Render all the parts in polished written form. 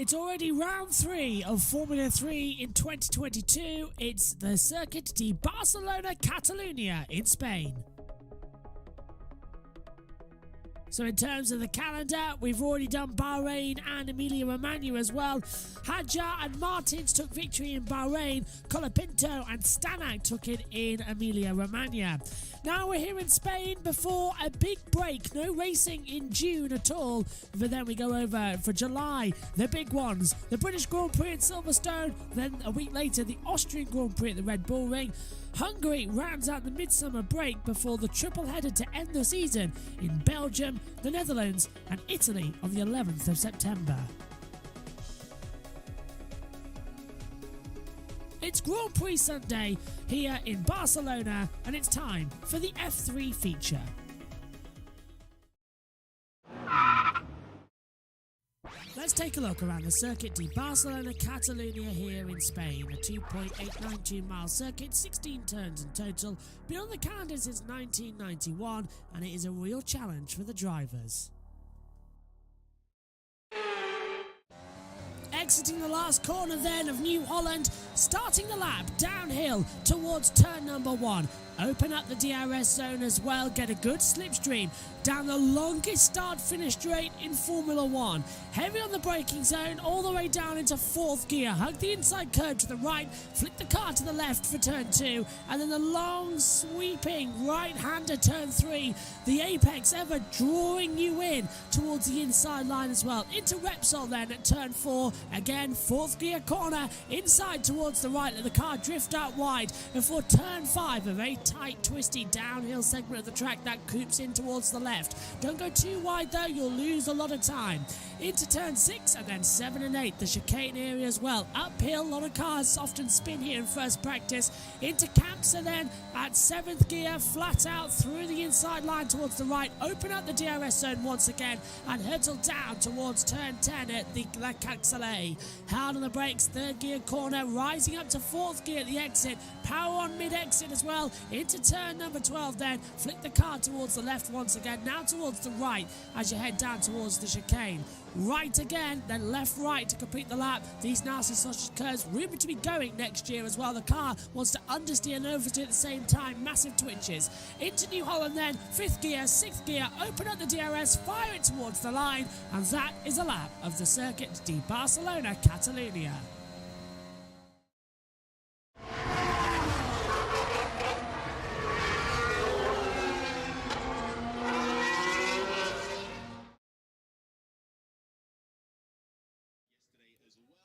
It's already round 3 of Formula 3 in 2022. It's the Circuit de Barcelona Catalunya in Spain. So in terms of the calendar, we've already done Bahrain and Emilia-Romagna as well. Hadjar and Martins took victory in Bahrain. Colapinto and Stanak took it in Emilia-Romagna. Now we're here in Spain before a big break. No racing in June at all. But then we go over for July. The big ones. The British Grand Prix at Silverstone. Then a week later, the Austrian Grand Prix at the Red Bull Ring. Hungary rounds out the midsummer break before the triple header to end the season in Belgium, the Netherlands and Italy on the 11th of September. It's Grand Prix Sunday here in Barcelona and it's time for the F3 feature. Let's take a look around the Circuit de Barcelona Catalunya here in Spain. A 2.892 mile circuit, 16 turns in total, been on the calendar since 1991 and it is a real challenge for the drivers. Exiting the last corner then of New Holland, starting the lap downhill towards turn number 1. Open up the DRS zone as well, get a good slipstream down the longest start-finish straight in Formula 1. Heavy on the braking zone, all the way down into 4th gear. Hug the inside curve to the right, flick the car to the left for turn 2, and then the long sweeping right-hander turn 3. The apex ever drawing you in towards the inside line as well. Into Repsol then at turn 4. Again, 4th gear corner, inside towards the right, let the car drift out wide before turn 5, a very tight, twisty downhill segment of the track that coops in towards the left. Don't go too wide though, you'll lose a lot of time. Into turn 6 and then 7 and 8, the chicane area as well. Uphill, a lot of cars often spin here in first practice. Into Campsa then at 7th gear, flat out through the inside line towards the right. Open up the DRS zone once again and hurtle down towards turn 10 at the La Caxale. Hard on the brakes, 3rd gear corner, rising up to 4th gear at the exit. Power on mid-exit as well. Into turn number 12 then, flick the car towards the left once again, now towards the right as you head down towards the chicane. Right again, then left right to complete the lap. These nasty sausage curves rumoured to be going next year as well. The car wants to understeer and oversteer at the same time, massive twitches. Into New Holland then, 5th gear, 6th gear, open up the DRS, fire it towards the line, and that is a lap of the Circuit de Barcelona Catalunya.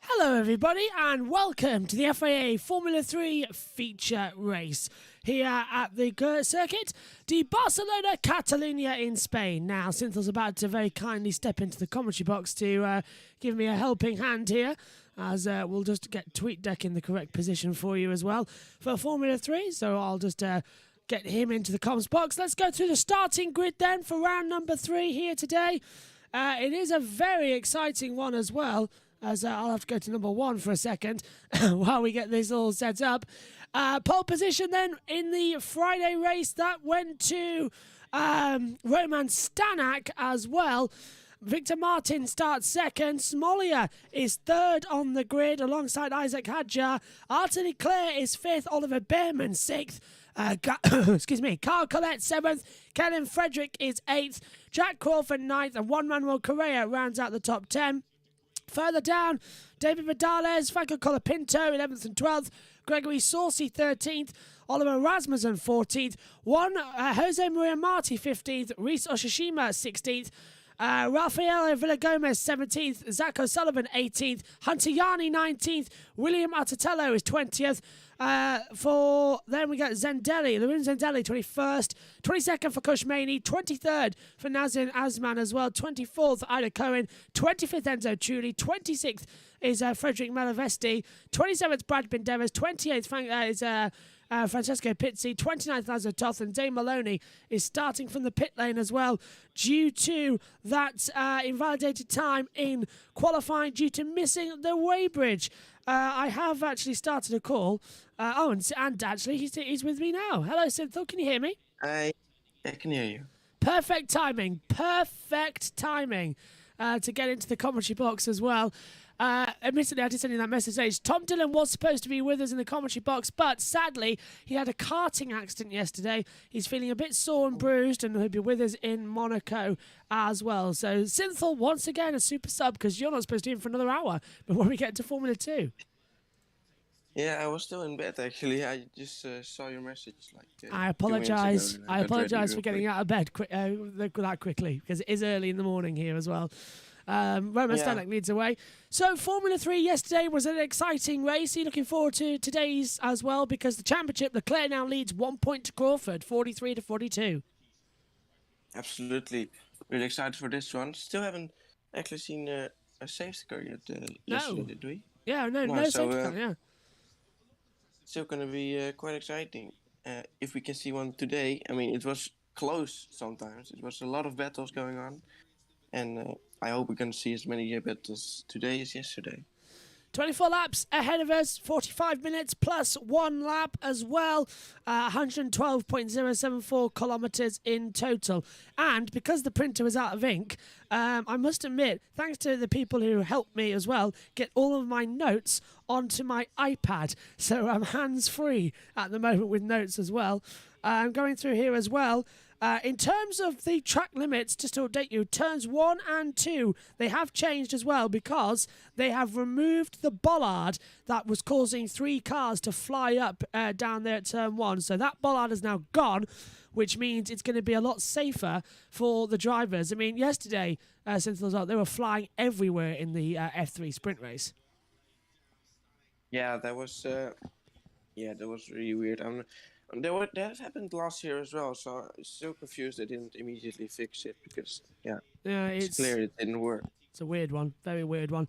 Hello everybody and welcome to the FIA Formula 3 feature race here at the Circuit de Barcelona Catalunya in Spain. Now, Cynthal's about to very kindly step into the commentary box to give me a helping hand here, as we'll just get TweetDeck in the correct position for you as well for Formula 3, so I'll just get him into the comms box. Let's go through the starting grid then for round number 3 here today. It is a very exciting one as well, as I'll have to go to number 1 for a second while we get this all set up. Pole position then in the Friday race, that went to Roman Stanak as well. Victor Martin starts 2nd. Smolia is 3rd on the grid alongside Isaac Hadjar. Arthur Leclerc is 5th. Oliver Bearman 6th. Carl Collette 7th. Kevin Frederick is 8th. Jack Crawford 9th. And Juan Manuel Correa rounds out the top 10. Further down, David Vidales, Franco Colapinto 11th and 12th, Gregory Saucy 13th, Oliver Rasmussen 14th, Jose Maria Marti 15th, Reese Oshishima 16th, Rafael Villagomez 17th, Zach O'Sullivan 18th, Hunter Yarni 19th, William Artatello is 20th. Then we got Zendelli, Lorenz Zendelli 21st, 22nd for Kushmani, 23rd for Nazim Azman as well, 24th Ida Cohen, 25th Enzo Trulli, 26th is Frederick Malavesti, 27th Brad Binderas, 28th is Francesco Pizzi, 29th Lazo Toth, and Dave Maloney is starting from the pit lane as well due to that invalidated time in qualifying due to missing the weighbridge. I have actually started a call. And actually, he's with me now. Hello, Cynthal. Can you hear me? I can hear you. Perfect timing. To get into the commentary box as well. Admittedly, I did send you that message. Tom Dillon was supposed to be with us in the commentary box, but sadly, he had a karting accident yesterday. He's feeling a bit sore and bruised, and he'll be with us in Monaco as well. So, Synthel, once again, a super sub, because you're not supposed to be in for another hour before we get to Formula 2. Yeah, I was still in bed actually. I just saw your message I apologise. I apologise for getting out of bed that quickly, because it is early in the morning here as well. Roman Stanek leads away. So Formula 3 yesterday was an exciting race. Are you looking forward to today's as well? Because the championship, Leclerc now leads 1 point to Crawford, 43 to 42. Absolutely. Really excited for this one. Still haven't actually seen a safety car yet yesterday, did we? Yeah, no safety car, yeah. Still going to be quite exciting if we can see one today. I mean, it was close sometimes. It was a lot of battles going on. And I hope we're going to see as many battles today as yesterday. 24 laps ahead of us, 45 minutes plus 1 lap as well, 112.074 kilometres in total. And because the printer was out of ink, I must admit, thanks to the people who helped me as well, get all of my notes onto my iPad. So I'm hands-free at the moment with notes as well. I'm going through here as well. In terms of the track limits, just to update you, turns 1 and 2, they have changed as well because they have removed the bollard that was causing 3 cars to fly up down there at turn 1. So that bollard is now gone, which means it's going to be a lot safer for the drivers. I mean, yesterday, since they were flying everywhere in the F3 sprint race. Yeah, that was really weird. That happened last year as well, so I'm so confused they didn't immediately fix it because, it's clear it didn't work. It's a weird one, very weird one.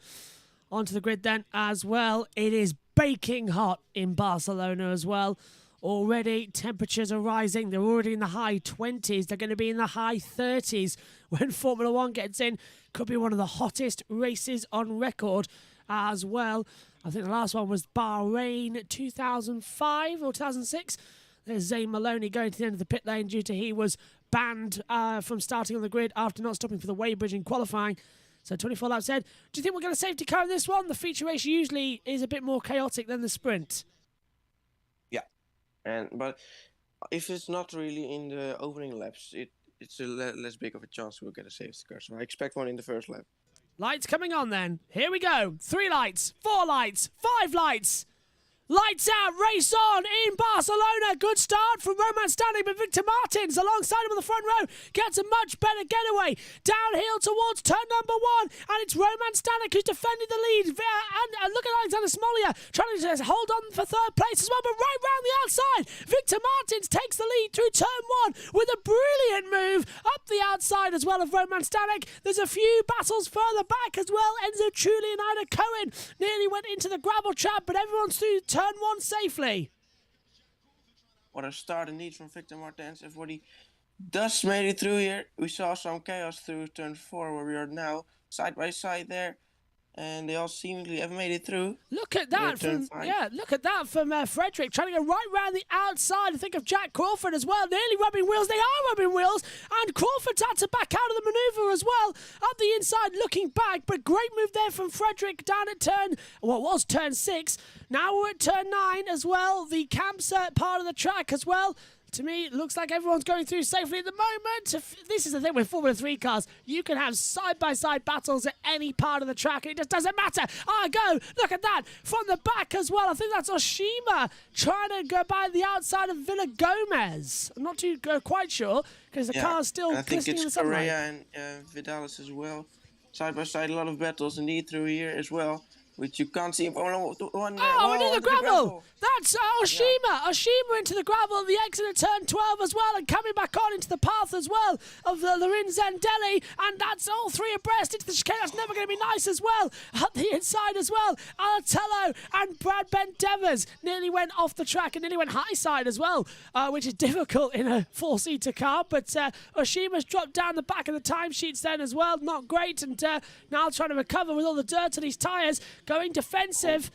Onto the grid then as well. It is baking hot in Barcelona as well. Already temperatures are rising. They're already in the high 20s. They're going to be in the high 30s when Formula 1 gets in. Could be one of the hottest races on record as well. I think the last one was Bahrain 2005 or 2006. There's Zane Maloney going to the end of the pit lane due to he was banned from starting on the grid after not stopping for the weighbridge in qualifying. So 24 laps ahead. Do you think we'll get a safety car in this one? The feature race usually is a bit more chaotic than the sprint. Yeah, but if it's not really in the opening laps, it's a less big of a chance we'll get a safety car. So I expect one in the first lap. Lights coming on then. Here we go. 3 lights, 4 lights, 5 lights. Lights out, race on in Barcelona. Good start from Roman Stanek, but Victor Martins alongside him on the front row gets a much better getaway. Downhill towards turn number 1, and it's Roman Stanek who's defending the lead. And look at Alexander Smolia trying to hold on for 3rd place as well, but right round the outside, Victor Martins takes the lead through turn 1 with a brilliant move up the outside as well of Roman Stanek. There's a few battles further back as well. Enzo Trulli and Ida Cohen nearly went into the gravel trap, but everyone's through turn 1 safely. What a start indeed from Victor Martins. Everybody just made it through here. We saw some chaos through turn 4 where we are now side by side there. And they all seemingly have made it through. Look at that from Frederick, trying to go right round the outside. I think of Jack Crawford as well, nearly rubbing wheels. They are rubbing wheels, and Crawford's had to back out of the manoeuvre as well. Up the inside, looking back, but great move there from Frederick down at turn 6. Now we're at turn 9 as well. The campsite part of the track as well. To me, it looks like everyone's going through safely at the moment. This is the thing with Formula 3 cars. You can have side-by-side battles at any part of the track, and it just doesn't matter. Look at that. From the back as well. I think that's Oshima trying to go by the outside of Villa Gomez. I'm not too quite sure, because the car's still glistening in the sunlight. I think it's Correa and Vidalis as well. Side-by-side, a lot of battles indeed through here as well. Which you can't see in Formula 1. Into the gravel! That's Oshima! Yeah. Oshima into the gravel, the exit at turn 12 as well, and coming back on into the path as well of Lorin Zendelli, and that's all 3 abreast into the chicane. That's never going to be nice as well. Up the inside as well, Alatello and Brad Bent Devers nearly went off the track and nearly went high side as well, which is difficult in a 4-seater car, but Oshima's dropped down the back of the timesheets then as well. Not great, and now trying to recover with all the dirt on his tyres. Going defensive.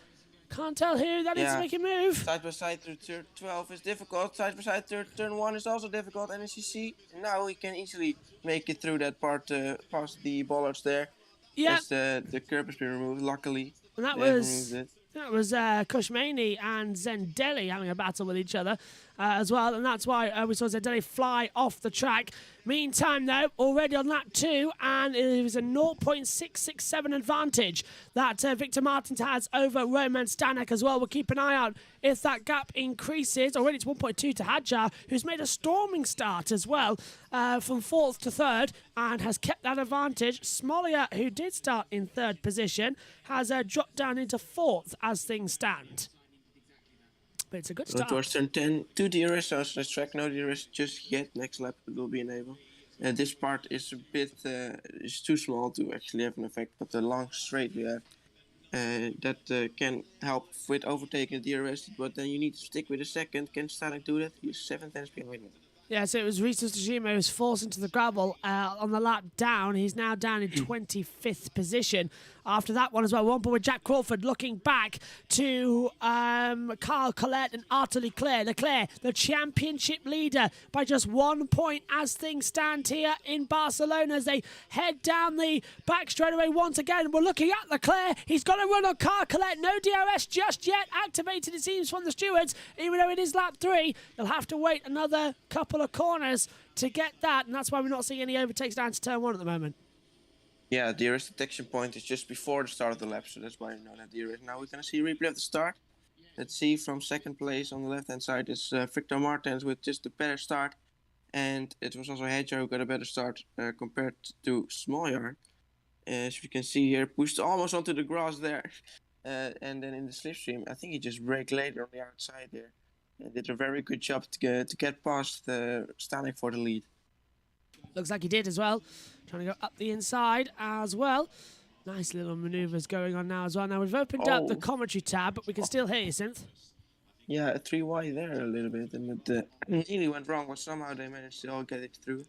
Can't tell who that needs to make a move. Side by side through turn 12 is difficult. Side by side through turn 1 is also difficult. And as you see, now he can easily make it through that part past the bollards there. Yeah, as the curb has been removed. Luckily, and they have removed it. that was Kushmani and Zendelli having a battle with each other as well, and that's why we saw Zendelli fly off the track. Meantime, though, already on lap 2, and it was a 0.667 advantage that Victor Martins has over Roman Stanek as well. We'll keep an eye out if that gap increases. Already it's 1.2 to Hadjar, who's made a storming start as well from 4th to 3rd and has kept that advantage. Smolia, who did start in 3rd position, has dropped down into 4th as things stand. But it's a good start. Towards turn 10, 2 DRS on this track. No DRS just yet. Next lap it will be enabled. This part is a bit is too small to actually have an effect, but the long straight we have that can help with overtaking the DRS, but then you need to stick with a second. Can Stanek do that? He's 7 tenths behind. Yeah, so it was Rito Tsushima who was forced into the gravel on the lap down. He's now down in 25th position. After that one as well, one point with Jack Crawford looking back to Carl Colette and Arthur Leclerc. Leclerc, the championship leader, by just 1 point as things stand here in Barcelona as they head down the back straightaway once again. We're looking at Leclerc. He's got to run on Carl Colette. No DRS just yet activated, it seems, from the stewards. Even though it is lap 3, they'll have to wait another couple of corners to get that, and that's why we're not seeing any overtakes down to turn 1 at the moment. Yeah, DRS detection point is just before the start of the lap, so that's why we know that DRS. Now we're going to see a replay of the start. Let's see, from 2nd place on the left-hand side is Victor Martins with just a better start. And it was also Hadjar who got a better start compared to Smolyar. As you can see here, pushed almost onto the grass there. And then in the slipstream, I think he just braked later on the outside there. And did a very good job to get past Stanek for the lead. Looks like he did as well. Trying to go up the inside as well. Nice little manoeuvres going on now as well. Now we've opened up the commentary tab, but we can still hear you, Synth. Yeah, a 3 wide there a little bit, and it nearly went wrong, but somehow they managed to all get it through.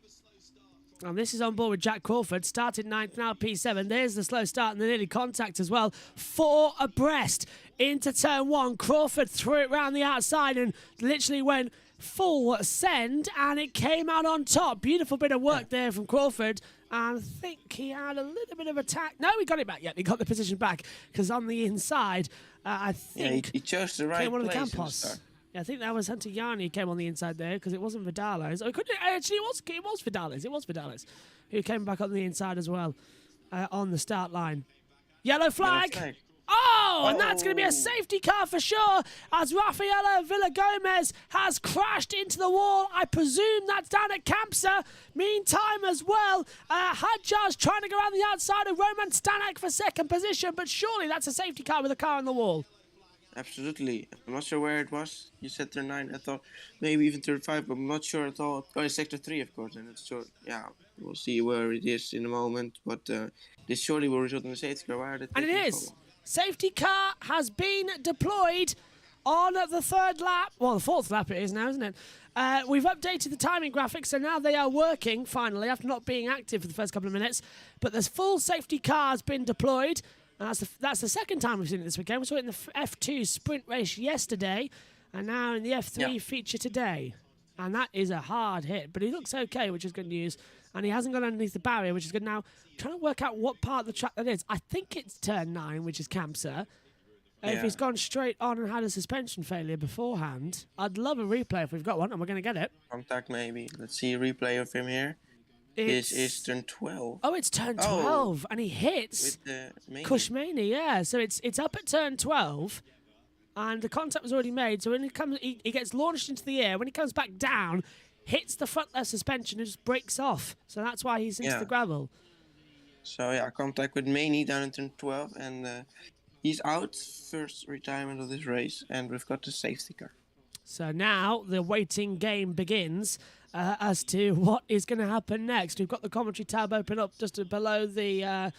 And this is on board with Jack Crawford. Started 9th, now P7. There's the slow start and the nearly contact as well. 4 abreast into turn 1. Crawford threw it round the outside and literally went full send, and it came out on top. Beautiful bit of work there from Crawford. And I think he had a little bit of attack. No, he got it back yet. He got the position back because on the inside, I think he chose the right came one of the place. Campos. Yeah, I think that was Hunter Yanni who came on the inside there because it wasn't Vidales. Oh, actually, it was Vidales. It was Vidales who came back on the inside as well on the start line. Yellow flag. Oh, and that's going to be a safety car for sure as Rafaela Villagomez has crashed into the wall. I presume that's down at Campsa. Meantime as well, Hadjar's trying to go around the outside of Roman Stanek for 2nd position, but surely that's a safety car with a car on the wall. Absolutely. I'm not sure where it was. You said turn 9. I thought maybe even turn 5, but I'm not sure at all. Oh, it's sector 3, of course. And it's short. Yeah, we'll see where it is in a moment. But this surely will result in a safety car. Why are they and it is. Safety car has been deployed on the 3rd lap. Well, the 4th lap it is now, isn't it? We've updated the timing graphics, so now they are working, finally, after not being active for the first couple of minutes. But the full safety car has been deployed. And that's the 2nd time we've seen it this weekend. We saw it in the F2 sprint race yesterday, and now in the F3 feature today. And that is a hard hit, but he looks okay, which is good news. And he hasn't gone underneath the barrier, which is good. Now, I'm trying to work out what part of the track that is. I think it's turn 9, which is Campsa. If he's gone straight on and had a suspension failure beforehand, I'd love a replay if we've got one, and we're going to get it. Contact maybe. Let's see a replay of him here. This is turn 12. Oh, it's turn 12, and he hits Kushmani, yeah. So it's up at turn 12, and the contact was already made. So when he comes, he gets launched into the air. When he comes back down, hits the front left suspension and just breaks off. So that's why he's into the gravel. So yeah, contact with Maney down in turn 12, and he's out. First retirement of this race, and we've got the safety car. So now the waiting game begins as to what is going to happen next. We've got the commentary tab open up just below the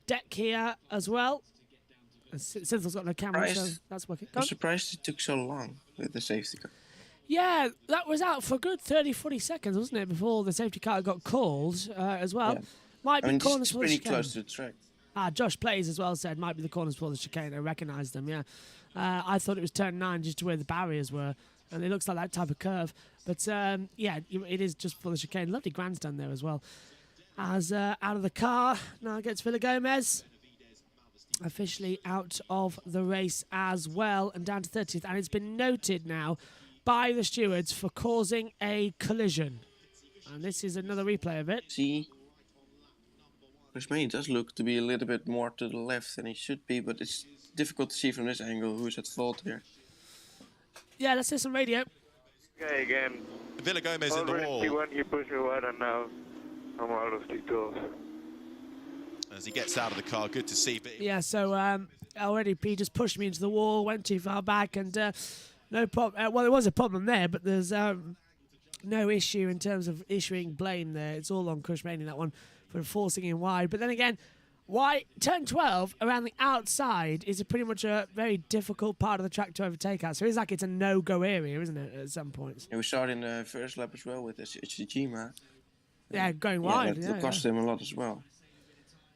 deck here as well. Synthil's got no camera, so that's working. I'm surprised it took so long with the safety car. Yeah, that was out for a good 30, 40 seconds, wasn't it, before the safety car got called as well. Yeah. Might be corners for the chicane. Pretty close to the track. Josh Plays as well said might be the corners for the chicane. I recognise them, yeah. I thought it was turn 9 just to where the barriers were, and it looks like that type of curve. But, yeah, it is just for the chicane. Lovely grandstand there as well. as out of the car. Now gets Villa Gomez. Officially out of the race as well and down to 30th. And it's been noted now by the stewards for causing a collision. And this is another replay of it. See, Chris Mayne does look to be a little bit more to the left than he should be, but it's difficult to see from this angle who's at fault here. Yeah, let's hear some radio. Okay, again. Villa Gomez in the wall. When you push me wide and now I'm out of the doors. As he gets out of the car, good to see. But Yeah, so already P just pushed me into the wall, went too far back, and no problem. Well, there was a problem there, but there's no issue in terms of issuing blame there. It's all on Chris Rainey, that one, for forcing him wide. But then again, why turn 12 around the outside is pretty much a very difficult part of the track to overtake at. So it's like it's a no-go area, isn't it, at some points? And we saw it in the first lap as well with Tsushima. Yeah, going wide. That cost him a lot as well.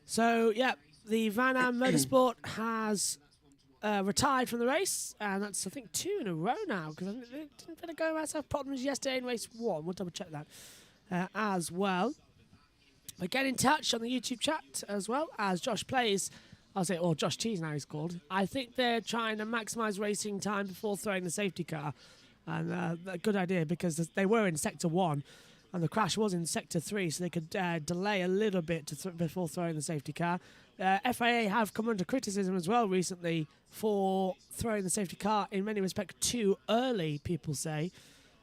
So, yeah, the Van Am Motorsport has retired from the race, and that's, I think, 2 in a row now, because didn't Villa Gomez have problems yesterday in race 1? We'll double-check that as well. But get in touch on the YouTube chat as well, as Josh plays, or Josh Cheese now he's called. I think they're trying to maximise racing time before throwing the safety car, and a good idea, because they were in Sector 1, and the crash was in Sector 3, so they could delay a little bit before throwing the safety car. FIA have come under criticism as well recently for throwing the safety car, in many respects, too early, people say,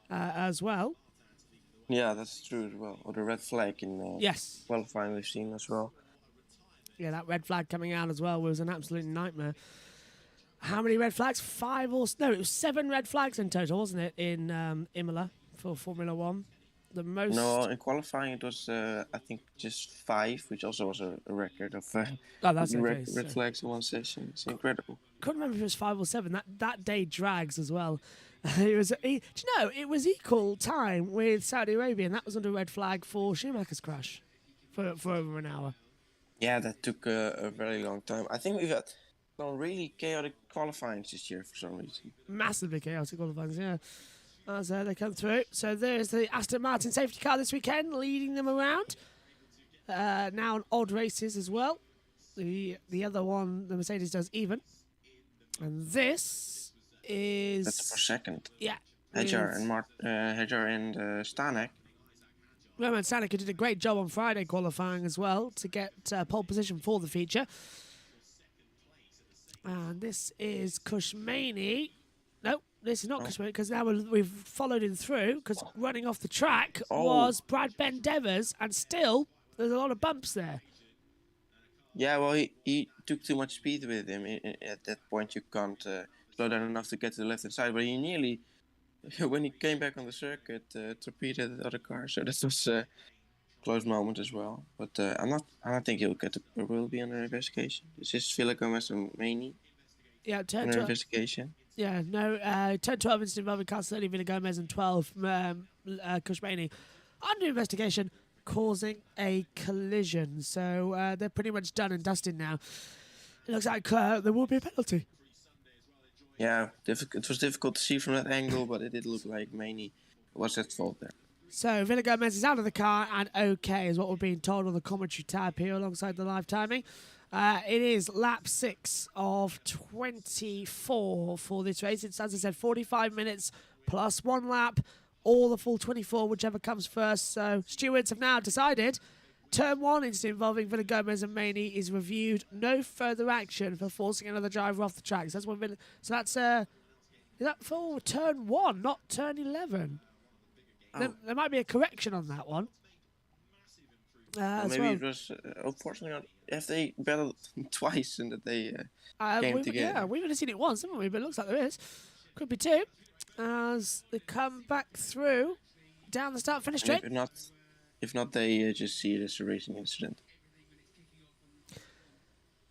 as well. Yeah, that's true as well. Or the red flag in Yes. qualifying we've seen as well. Yeah, that red flag coming out as well was an absolute nightmare. How many red flags? 5 or... No, it was 7 red flags in total, wasn't it, in Imola for Formula 1? The most... No, in qualifying it was, I think, just 5, which also was a record of oh, that's okay, red flags in one session. It's incredible. Couldn't remember if it was 5 or 7. That day drags as well. Do you know, it was equal time with Saudi Arabia, and that was under red flag for Schumacher's crash for over an hour. Yeah, that took a very long time. I think we've had some really chaotic qualifying this year for some reason. Massively chaotic qualifying, yeah. As they come through. So there's the Aston Martin safety car this weekend, leading them around. Now on odd races as well. The other one, the Mercedes, does even. And this is... That's for second. Yeah. Hedger and Stanek. Roman Stanek, who did a great job on Friday qualifying as well to get pole position for the feature. And this is Kushmani. No, this is not Kushmani, because now we've followed him through, because running off the track was Brad Ben Devers, and still there's a lot of bumps there. Yeah, well, he took too much speed with him. At that point, you can't slow down enough to get to the left-hand side, but he nearly, when he came back on the circuit, torpedoed the other car, so that was a close moment as well. But I don't think he will be under investigation. It's just Villa Gomez and Maney under investigation. Yeah, no, 10, 12 incident involving Castellini, Villa Gomez, and 12 Kushmani under investigation, causing a collision. So they're pretty much done and dusted now. It looks like there will be a penalty. Yeah, it was difficult to see from that angle, but it did look like Maney was at fault there. So Villa Gomez is out of the car, and okay is what we're being told on the commentary tab here alongside the live timing. It is lap 6 of 24 for this race. It's, as I said, 45 minutes plus 1 lap, or the full 24, whichever comes first. So stewards have now decided turn 1 incident involving Villa Gomez and Maney is reviewed. No further action for forcing another driver off the track. So that's when so that's is that for turn 1, not turn 11. Oh. There might be a correction on that one. Maybe it was, unfortunately, if they battled twice and that they came together. Yeah, we've only seen it once, haven't we? But it looks like there is. Could be 2. As they come back through down the start-finish straight. If not, they just see it as a racing incident.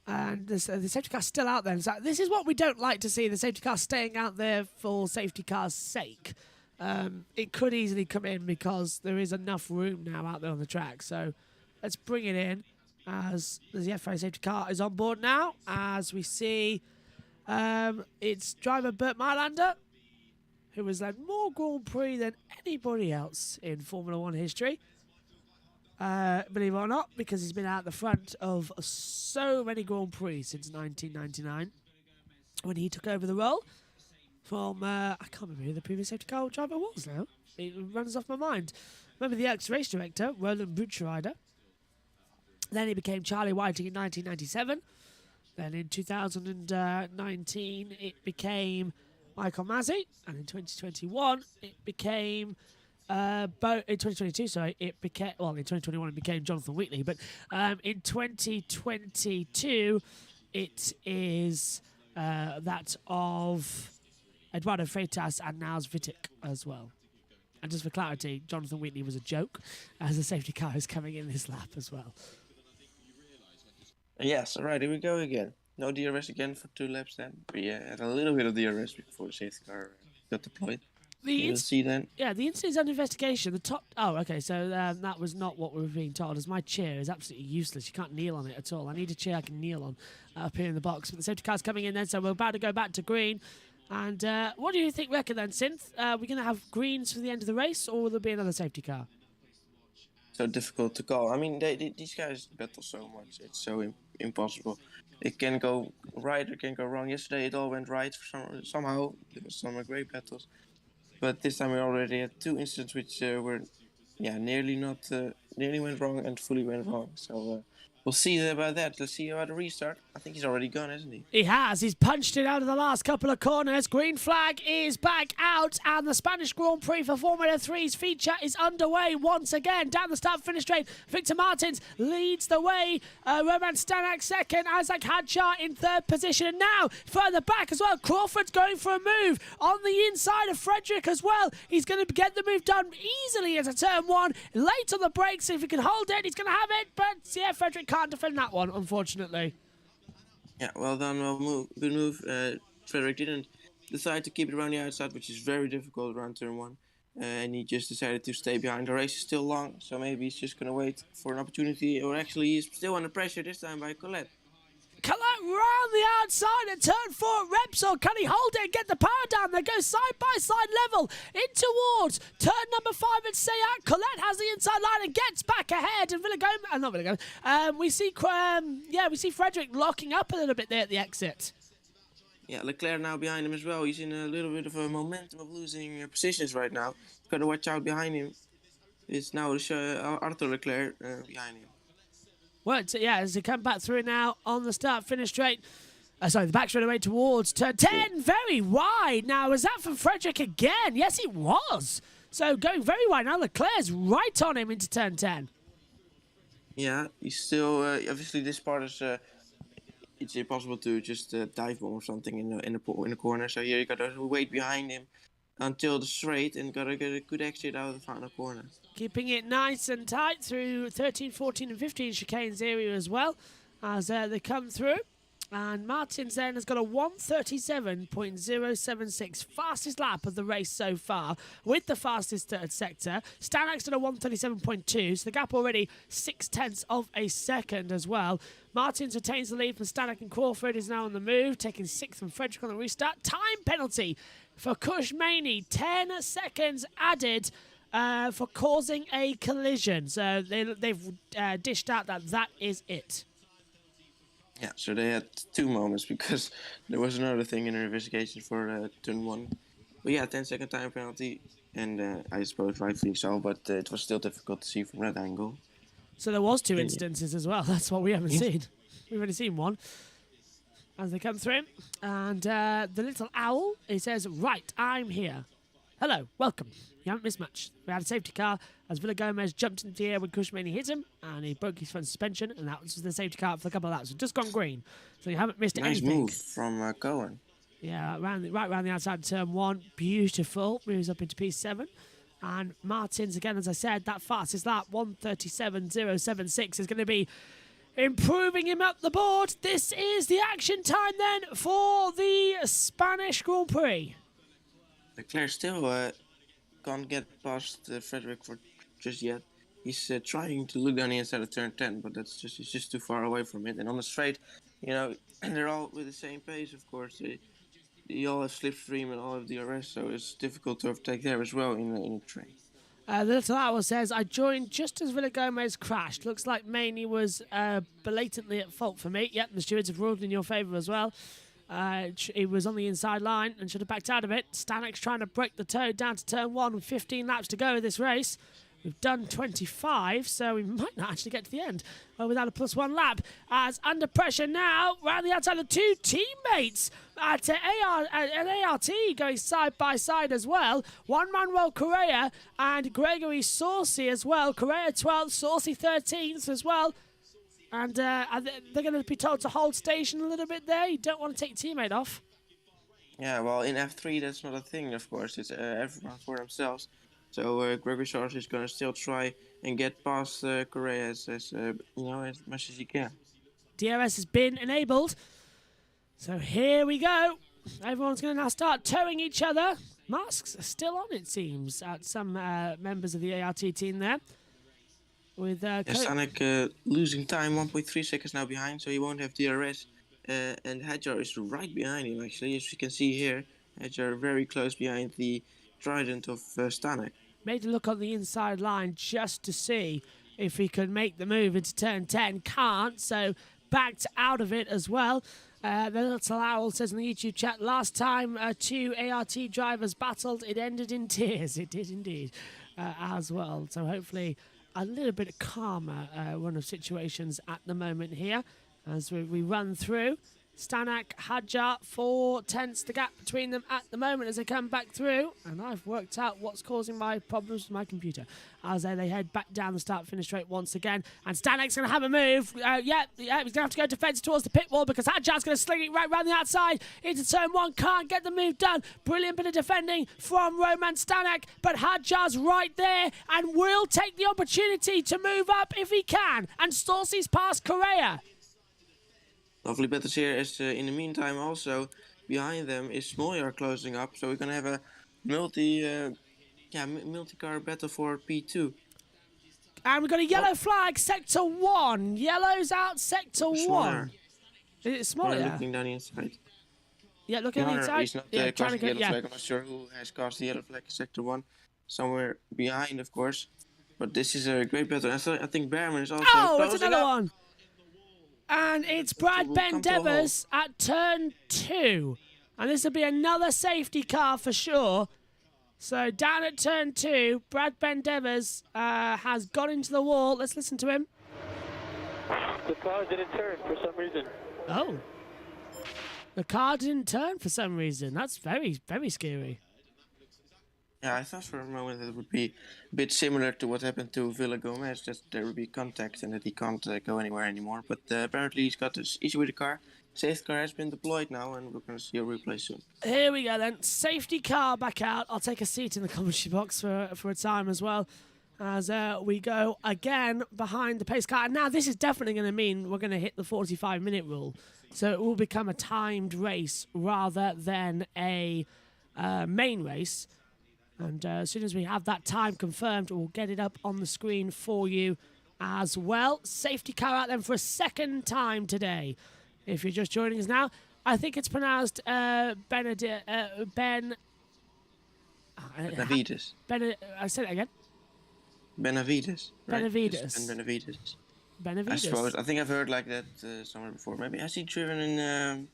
And the safety car's still out there. So this is what we don't like to see, the safety car staying out there for safety car's sake. It could easily come in because there is enough room now out there on the track. So let's bring it in as the FIA safety car is on board now. As we see, it's driver Bert Mylander, who has led more Grand Prix than anybody else in Formula 1 history. believe it or not, because he's been out the front of so many Grand Prix since 1999 when he took over the role from, I can't remember who the previous safety car driver was now. It runs off my mind. Remember the ex-race director, Roland Buchreiter. Then he became Charlie Whiting in 1997. Then in 2019, it became Michael Masi. And in 2021, it became... in 2022, sorry, it became... Well, in 2021, it became Jonathan Wheatley. But in 2022, it is that of Eduardo Freitas and Nils Wittek as well. And just for clarity, Jonathan Wheatley was a joke, as the safety car is coming in this lap as well. Yes, all right, here we go again. No DRS again for 2 laps then. We had a little bit of DRS before the safety car got deployed. You'll see then. Yeah, the incident is under investigation. The top... Oh, okay, so that was not what we were being told, as my chair is absolutely useless. You can't kneel on it at all. I need a chair I can kneel on up here in the box. But the safety car's coming in then, so we're about to go back to green. And what do you reckon then, Synth? We're going to have greens for the end of the race, or will there be another safety car? So difficult to call. I mean, these guys battle so much. It's so impossible. It can go right, it can go wrong. Yesterday it all went right somehow. There was some great battles. But this time we already had 2 incidents which were, nearly went wrong and fully went wrong. So we'll see about that. Let's see about the restart. I think he's already gone, hasn't he? He has. He's punched it out of the last couple of corners. Green flag is back out, and the Spanish Grand Prix for Formula 3's feature is underway once again. Down the start-finish straight, Victor Martins leads the way. Roman Stanek second, Isaac Hadjar in 3rd position. And now, further back as well, Crawford's going for a move on the inside of Frederick as well. He's going to get the move done easily into turn 1. Late on the brakes, if he can hold it, he's going to have it. But, yeah, Frederick can't defend that one, unfortunately. Yeah, well done, good move. Frederick didn't decide to keep it around the outside, which is very difficult around turn 1. And he just decided to stay behind. The race is still long, so maybe he's just going to wait for an opportunity. Or actually, he's still under pressure this time by Colette. Colette round the outside at turn 4 at Repsol. Can he hold it and get the power down? They go side by side level in towards turn number 5 at Seat. Colette has the inside line and gets back ahead. And not Villegome. We see Frederick locking up a little bit there at the exit. Yeah, Leclerc now behind him as well. He's in a little bit of a momentum of losing positions right now. Got to watch out behind him. It's now Arthur Leclerc behind him. Well, as they come back through now on the start-finish straight. The back straight away towards turn 10. Very wide. Now, was that from Frederick again? Yes, it was. So going very wide. Now Leclerc's right on him into turn 10. Yeah, he's still... obviously, this part is... it's impossible to just dive bomb or something in the corner. So here you got to wait behind him until the straight and got to get a good exit out of the final corner. Keeping it nice and tight through 13, 14 and 15 chicanes area as well as they come through. And Martins then has got a 1:37.076, fastest lap of the race so far, with the fastest sector. Stanak's at a 1:37.2, so the gap already 0.6 of a second as well. Martins retains the lead from Stanek, and Crawford is now on the move, taking 6th from Frederick on the restart. Time penalty for Kush Maney, 10 seconds added for causing a collision. So they've dished out that is it. Yeah, so they had 2 moments because there was another thing in their investigation for turn 1. But yeah, 10-second time penalty, and I suppose rightfully so, but it was still difficult to see from that angle. So there was 2 incidences as well. That's what we haven't seen. We've only seen 1. As they come through, and the little owl, he says, "Right, I'm here. Hello, welcome. You haven't missed much. We had a safety car as Villegome jumped into the air when Cushmani hit him, and he broke his front suspension, and that was the safety car for a couple of laps. It's just gone green, so you haven't missed anything." Nice move from Cohen. Yeah, right round the outside of turn 1. Beautiful. Moves up into P7. And Martins, again, as I said, that fastest lap, 1:37.076, is going to be improving him up the board. This is the action time then for the Spanish Grand Prix. Leclerc still can't get past Frederick for just yet. He's trying to look down the inside of turn 10, but he's just too far away from it. And on the straight, they're all with the same pace, of course. They all have slipstream and all have DRS, so it's difficult to overtake there as well in the train. The Little Owl says, I joined just as Villa Gomez crashed. Looks like Maney was blatantly at fault for me. Yep, the stewards have ruled in your favour as well. He was on the inside line and should have backed out of it. Stanek's trying to break the toe down to turn 1 with 15 laps to go in this race. We've done 25, so we might not actually get to the end without a +1 lap. As under pressure now, round the outside, the two teammates at ART going side by side as well. Juan Manuel Correa and Gregory Saucy as well. Correa 12th, Saucy 13th as well. And they're going to be told to hold station a little bit there. You don't want to take your teammate off. Yeah, well, in F3 that's not a thing, of course. It's everyone for themselves. So Gregory Saucy is going to still try and get past Correa as much as he can. DRS has been enabled. So here we go. Everyone's going to now start towing each other. Masks are still on, it seems, at some members of the ART team there. With Stanek losing time, 1.3 seconds now behind, so he won't have DRS. And Hadjar is right behind him, actually, as you can see here. Hadjar very close behind the Trident of Stanek. Made a look on the inside line just to see if he could make the move into turn 10. Can't, so backed out of it as well. The Little Owl says in the YouTube chat, last time two ART drivers battled, it ended in tears. It did indeed as well. So hopefully a little bit calmer run of situations at the moment here as we run through. Stanek, Hadjar, 4 tenths the gap between them at the moment as they come back through. And I've worked out what's causing my problems with my computer. As they head back down the start-finish straight once again. And Stanek's going to have a move. He's going to have to go defensive towards the pit wall because Hadjar's going to sling it right round the outside into turn 1. Can't get the move done. Brilliant bit of defending from Roman Stanek. But Hadjar's right there and will take the opportunity to move up if he can. And Saucy's past Correa. Lovely battles here as in the meantime also behind them is Smoljar closing up, so we're gonna have a multi-car battle for P2. And we've got a yellow flag, sector 1. Yellow's out, sector 1. Is it Smoljar? Looking down the inside. Yeah, looking on the inside. He's not casting the yellow flag. I'm not sure who has cast the yellow flag in sector 1. Somewhere behind, of course. But this is a great battle. I think Behrman is also it's another one. And it's Brad Ben Devers at turn 2. And this will be another safety car for sure. So down at turn 2, Brad Ben Devers has got into the wall. Let's listen to him. The car didn't turn for some reason. Oh. The car didn't turn for some reason. That's very, very scary. Yeah, I thought for a moment that it would be a bit similar to what happened to Villa Gomez, that there would be contact and that he can't go anywhere anymore. But apparently he's got this issue with the car. Safety car has been deployed now, and we're going to see a replay soon. Here we go then. Safety car back out. I'll take a seat in the commentary box for a time as well as we go again behind the pace car. And now this is definitely going to mean we're going to hit the 45-minute rule. So it will become a timed race rather than a main race. And as soon as we have that time confirmed, we'll get it up on the screen for you as well. Safety car out then for a second time today. If you're just joining us now, I think it's pronounced Benavides. I said it again. Benavides. Right? Benavides. Benavides. Benavides. I suppose. I think I've heard like that somewhere before. Maybe has he driven in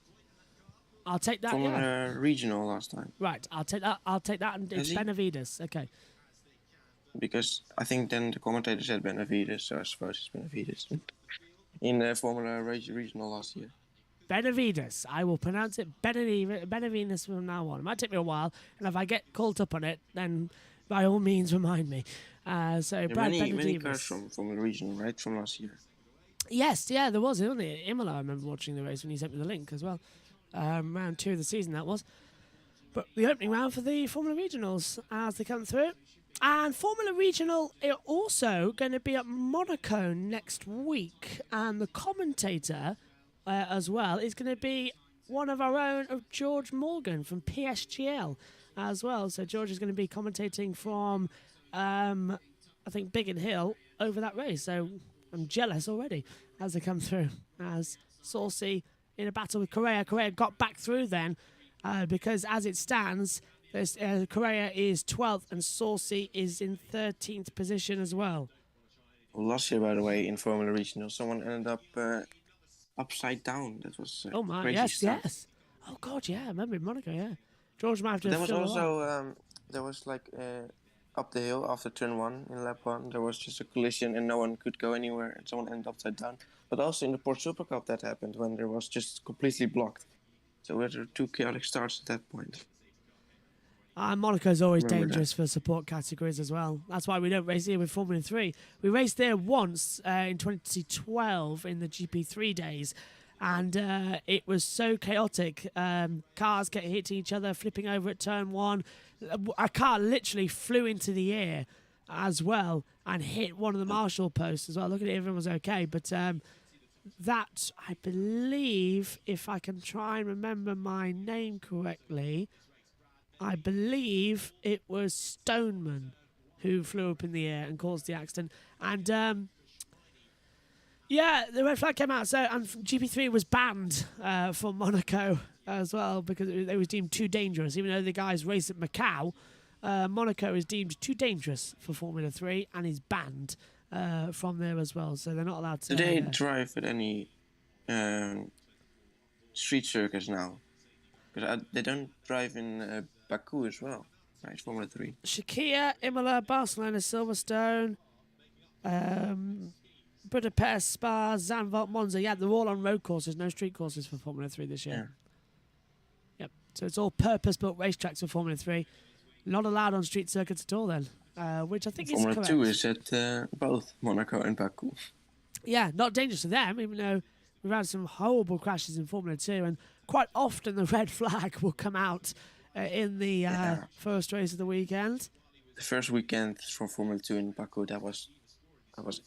I'll take that. from regional last time? Right. I'll take that. And it's Benavides. Okay. Because I think then the commentator said Benavides, so I suppose it's Benavides. In Formula Regional last year. Benavides. I will pronounce it Benavides from now on. It might take me a while, and if I get called up on it, then by all means remind me. So Brad many cars from the regional, right, from last year. Yes, yeah, there was, wasn't it? Imola, I remember watching the race when he sent me the link as well. Round 2 of the season, that was. But the opening round for the Formula Regionals as they come through. And Formula Regional are also going to be at Monaco next week. And the commentator as well is going to be one of our own, of George Morgan from PSGL as well. So George is going to be commentating from, I think, Biggin Hill over that race. So I'm jealous already as they come through. As Saucy in a battle with Correa. Correa got back through then because as it stands, Correa is 12th and Saucy is in 13th position as well. Well, last year, by the way, in Formula Regional, someone ended up upside down. That was Oh my, crazy yes, stuff. yes. Oh God, yeah, I remember in Monaco, yeah. George might have to There was fill a lot. also there was like up the hill after turn 1 in lap 1. There was just a collision and no one could go anywhere, and someone ended upside down. But also in the Port Super Cup that happened when there was just completely blocked. So there were 2 chaotic starts at that point. Monaco's always Remember dangerous for support categories as well. That's why we don't race here with Formula 3. We raced there once in 2012 in the GP3 days, and it was so chaotic. Cars get hitting each other, flipping over at turn 1. A car literally flew into the air as well and hit one of the Marshall posts as well. Look at it, everyone was okay. But that, I believe, if I can try and remember my name correctly, I believe it was Stoneman who flew up in the air and caused the accident. And yeah, the red flag came out. So and GP3 was banned from Monaco as well because it was deemed too dangerous. Even though the guys race at Macau, Monaco is deemed too dangerous for Formula 3 and is banned from there as well. So they're not allowed to. Do they drive at any street circuits now? Because they don't drive in Baku as well, right? Formula 3. Shakir, Imola, Barcelona, Silverstone, Budapest, Spa, Zandvoort, Monza. Yeah, they're all on road courses, no street courses for Formula 3 this year. Yep. So it's all purpose-built racetracks for Formula 3. Not allowed on street circuits at all then, which I think is Formula correct. 2 is at both Monaco and Baku. Yeah, not dangerous for them, even though we've had some horrible crashes in Formula 2, and quite often the red flag will come out in the first race of the weekend. The first weekend for Formula 2 in Baku, that was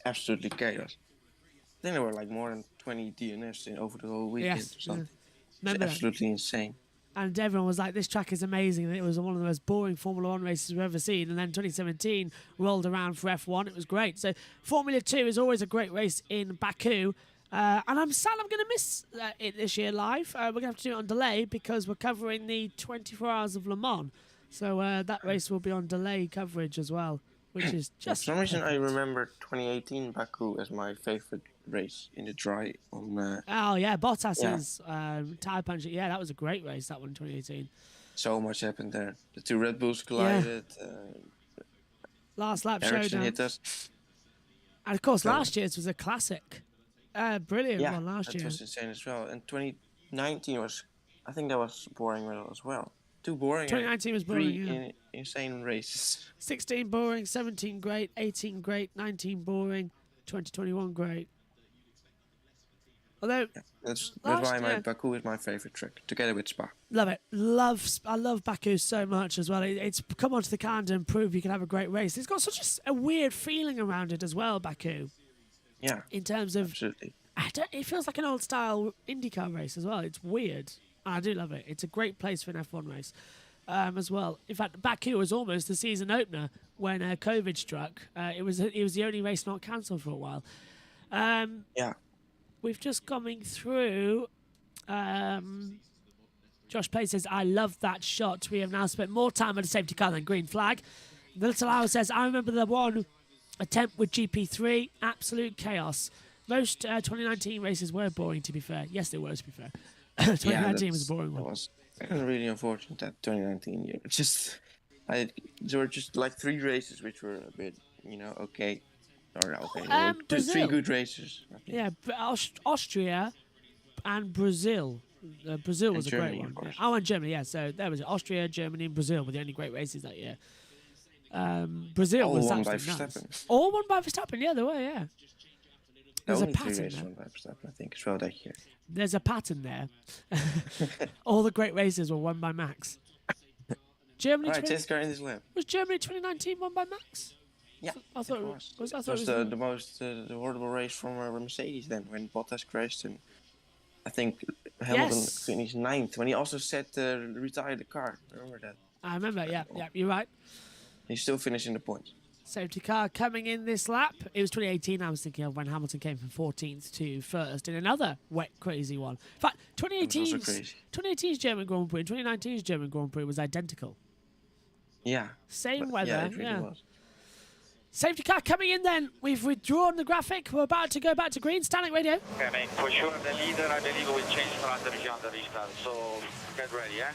absolutely chaos. I think there were like more than 20 DNFs over the whole weekend Yes, or something. It's Remember that? absolutely insane. And everyone was like, this track is amazing. And it was one of the most boring Formula 1 races we've ever seen. And then 2017 rolled around for F1. It was great. So Formula 2 is always a great race in Baku. And I'm sad I'm going to miss it this year live. We're going to have to do it on delay because we're covering the 24 Hours of Le Mans. So that race will be on delay coverage as well, which is For just... some reason, I remember 2018 Baku as my favorite race in the dry. Oh, yeah, Bottas's tyre puncher. Yeah, that was a great race, that one, 2018. So much happened there. The 2 Red Bulls collided. Last lap Ericsson showdown. hit us. And, of course, last year's was a classic. Brilliant Yeah, one last that year. was insane as well. And 2019 was, I think that was boring as well. Too boring. 2019 was boring, 3 yeah. insane races. 16 boring, 17 great, 18 great, 19 boring, 2021 great. Although, That's Last why year- Baku is my favorite track, together with Spa. love it. I love Baku so much as well. It's come onto the calendar and prove you can have a great race. It's got such a weird feeling around it as well, Baku, Yeah, in terms of... absolutely. It feels like an old-style IndyCar race as well. It's weird. I do love it. It's a great place for an F1 race as well. In fact, Baku was almost the season opener when COVID struck. It was the only race not cancelled for a while. Yeah. We've just coming through. Josh Play says, I love that shot. We have now spent more time at a safety car than green flag. The Little Owl says, I remember the one attempt with GP3. Absolute chaos. Most 2019 races were boring, to be fair. Yes, they were, to be fair. 2019 was a boring That one. was really unfortunate, that 2019 year. There were just like 3 races which were a bit, okay. Or okay, there were 3 Brazil. good races. I think. Yeah, Austria and Brazil. Brazil was a Germany, great one. of course. Oh, and Germany, yeah. So there was it. Austria, Germany, and Brazil were the only great races that year. Brazil All was won by absolutely nuts. Verstappen. All won by Verstappen, yeah, they were, yeah. There's a Only 3 pattern races there. won by Verstappen, I think, as well that year. There's a pattern there. All the great races were won by Max. Germany, Alright, test car in this lap. was Germany 2019 won by Max? Yeah, I thought it it was. was. I It thought was it was the most horrible race from Mercedes then, when Bottas crashed, and I think Hamilton Yes. finished 9th, when he also said retire the car. Remember that? I remember. Yeah, you're right. He's still finishing the points. Safety car coming in this lap. It was 2018 I was thinking of when Hamilton came from 14th to 1st in another wet, crazy one. In fact, That was also 2018's crazy. 2018's German Grand Prix and 2019's German Grand Prix was identical. Yeah. Same But, weather. Yeah, it really was. Safety car coming in then. We've withdrawn the graphic. We're about to go back to green. Stanek radio. Okay, mate, for sure the leader, I believe, will change strategy on the restart, so get ready, yeah?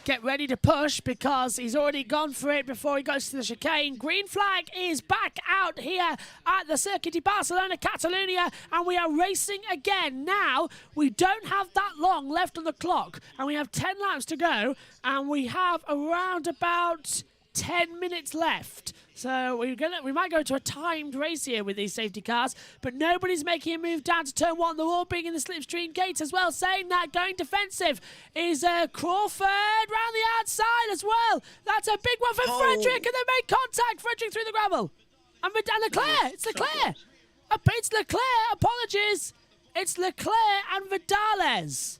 Get ready to push because he's already gone for it before he goes to the chicane. Green flag is back out here at the Circuit de Barcelona, Catalunya, and we are racing again. Now, we don't have that long left on the clock, and we have 10 laps to go, and we have around about 10 minutes left. So we might go to a timed race here with these safety cars, but nobody's making a move down to turn one. They're all being in the slipstream gates as well. Saying that, going defensive is Crawford round the outside as well. That's a big one for Frederick, and they made contact. Frederick through the gravel. And Leclerc. It's Leclerc. It's Leclerc. Apologies. It's Leclerc and Vidales.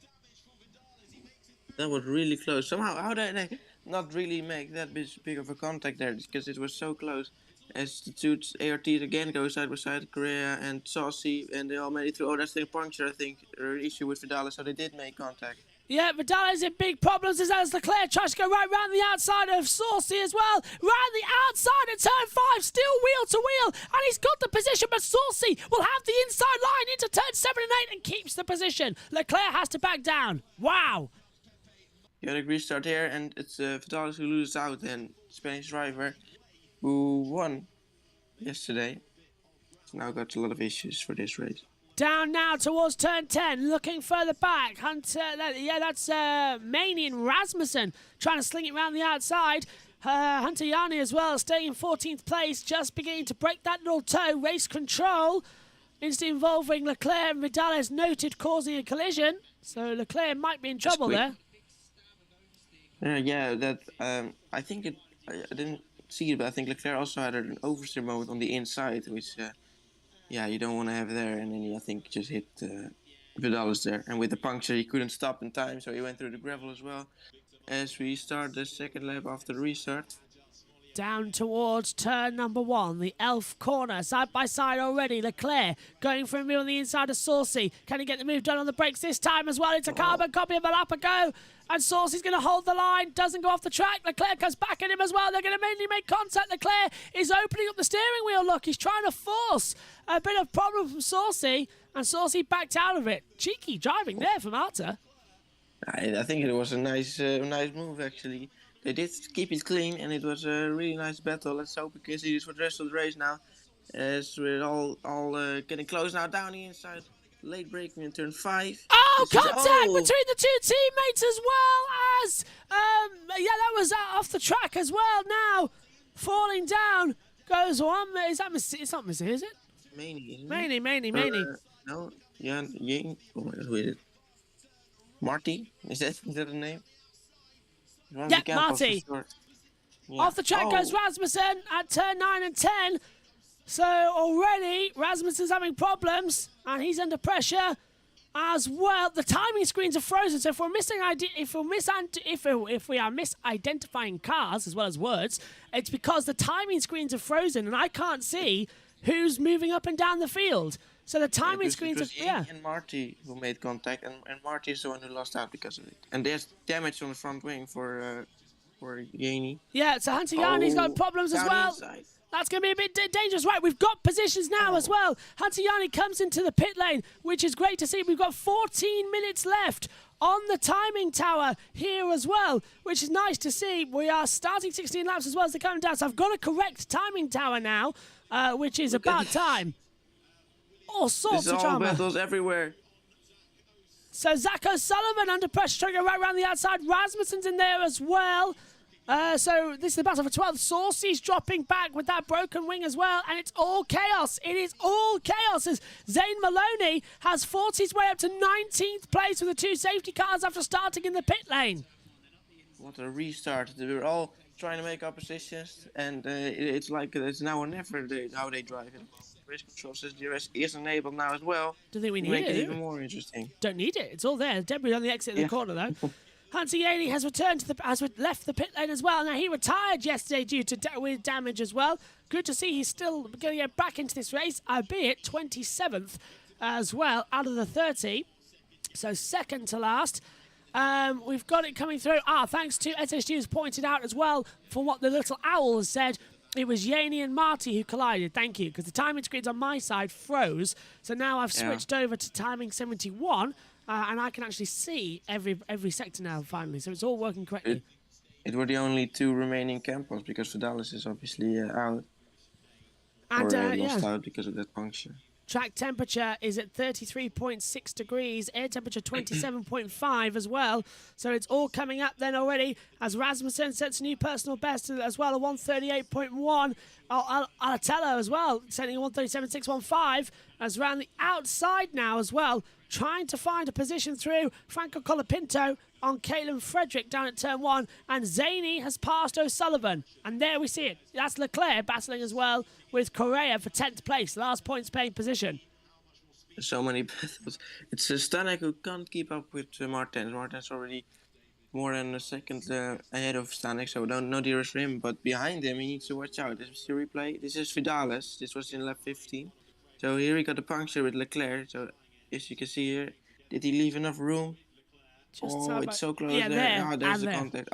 That was really close. Somehow, how did they not really make that big of a contact there? Because it was so close. As the two ARTs again go side by side, Correa and Saucy, and they all made it through. Oh, that's the puncture, I think, or issue with Vidales, so they did make contact. Yeah, Vidal's in big problems as Leclerc tries to go right round the outside of Saucy as well. Round the outside at turn 5, still wheel to wheel, and he's got the position, but Saucy will have the inside line into turn 7 and 8 and keeps the position. Leclerc has to back down. Wow. You had a restart here, and it's Vidales who loses out, and Spanish driver who won yesterday. Now got a lot of issues for this race. Down now towards turn 10, looking further back. Hunter, that's Maney and Rasmussen trying to sling it round the outside. Hunter Yanni as well, staying in 14th place, just beginning to break that little toe. Race control, instead involving Leclerc and Vidales noted causing a collision. So Leclerc might be in trouble there. Yeah, that I think it. I didn't see it, but I think Leclerc also had an oversteer mode on the inside, which yeah, you don't want to have there. And then he, I think, just hit Vidales there. And with the puncture, he couldn't stop in time, so he went through the gravel as well. As we start the second lap after the restart. Down towards turn number 1, the Elf corner, side by side already. Leclerc going for a move on the inside of Saucy. Can he get the move done on the brakes this time as well? It's a carbon copy of a lap ago. And Saucy's going to hold the line, doesn't go off the track. Leclerc comes back at him as well. They're going to mainly make contact. Leclerc is opening up the steering wheel. Look, he's trying to force a bit of problem from Saucy, and Saucy backed out of it. Cheeky driving there from Arta. I think it was a nice move, actually. They did keep it clean, and it was a really nice battle. Let's hope we can see this for the rest of the race now. As we're all getting close now down the inside. Late braking in turn 5. Oh, contact between the two teammates as well as... yeah, that was off the track as well now. Falling down goes one. Is that it's not Missy, is it? Maney, isn't Maney. it? No, Yang. Oh my god, who is it? Marty? Is that the name? Yeah, Marty. Yeah. Off the track goes Rasmussen at turn 9 and 10. So already Rasmussen's having problems and he's under pressure as well. The timing screens are frozen. So if we are misidentifying cars as well as words, it's because the timing screens are frozen and I can't see who's moving up and down the field. So the timing screens are and Marty who made contact, and Marty is the one who lost out because of it. And there's damage on the front wing for Yanni. Yeah, so Hunter Yanni's got problems as well. Inside. That's going to be a bit dangerous. Right, we've got positions now as well. Hunter Yanni comes into the pit lane, which is great to see. We've got 14 minutes left on the timing tower here as well, which is nice to see. We are starting 16 laps as well as they're coming down. So I've got a correct timing tower now, which is about time. All sorts of drama. Battles everywhere. So Zach O'Sullivan under pressure, trying to go right around the outside. Rasmussen's in there as well. So this is the battle for 12th. Saucy's dropping back with that broken wing as well, and it's all chaos. It is all chaos as Zane Maloney has fought his way up to 19th place with the two safety cars after starting in the pit lane. What a restart. They were all trying to make up positions, and it's like it's now or never how they drive it. Race control says DRS is enabled now as well. Don't think we need Make it. it even more interesting. Don't need it. It's all there. Debris on the exit of the corner though. Hunter Yanni has returned has left the pit lane as well. Now he retired yesterday due to with damage as well. Good to see he's still going to get back into this race, albeit 27th as well out of the 30. So second to last. We've got it coming through. Thanks to SSG who's pointed out as well for what the little owl has said. It was Yaney and Marty who collided. Thank you, because the timing screens on my side froze. So now I've switched over to timing 71, and I can actually see every sector now finally. So it's all working correctly. It were the only 2 remaining Campos because Vidalis is obviously out. And or lost out because of that puncture. Track temperature is at 33.6 degrees, air temperature 27.5 as well. So it's all coming up then already as Rasmussen sets a new personal best as well, a 138.1. Alatello as well, setting a 137.615 as round the outside now as well, trying to find a position through Franco Colapinto on Caitlin Frederick down at turn 1, and Zaney has passed O'Sullivan. And there we see it. That's Leclerc battling as well with Correa for 10th place, last points paying position. So many battles. It's Stanek who can't keep up with Martens. Martens already more than a second ahead of Stanek, so no DRS for him. But behind him, he needs to watch out. This is the replay. This is Vidalis. This was in lap 15. So here he got a puncture with Leclerc. So as you can see here, did he leave enough room? It's so close there. There. There's the contact.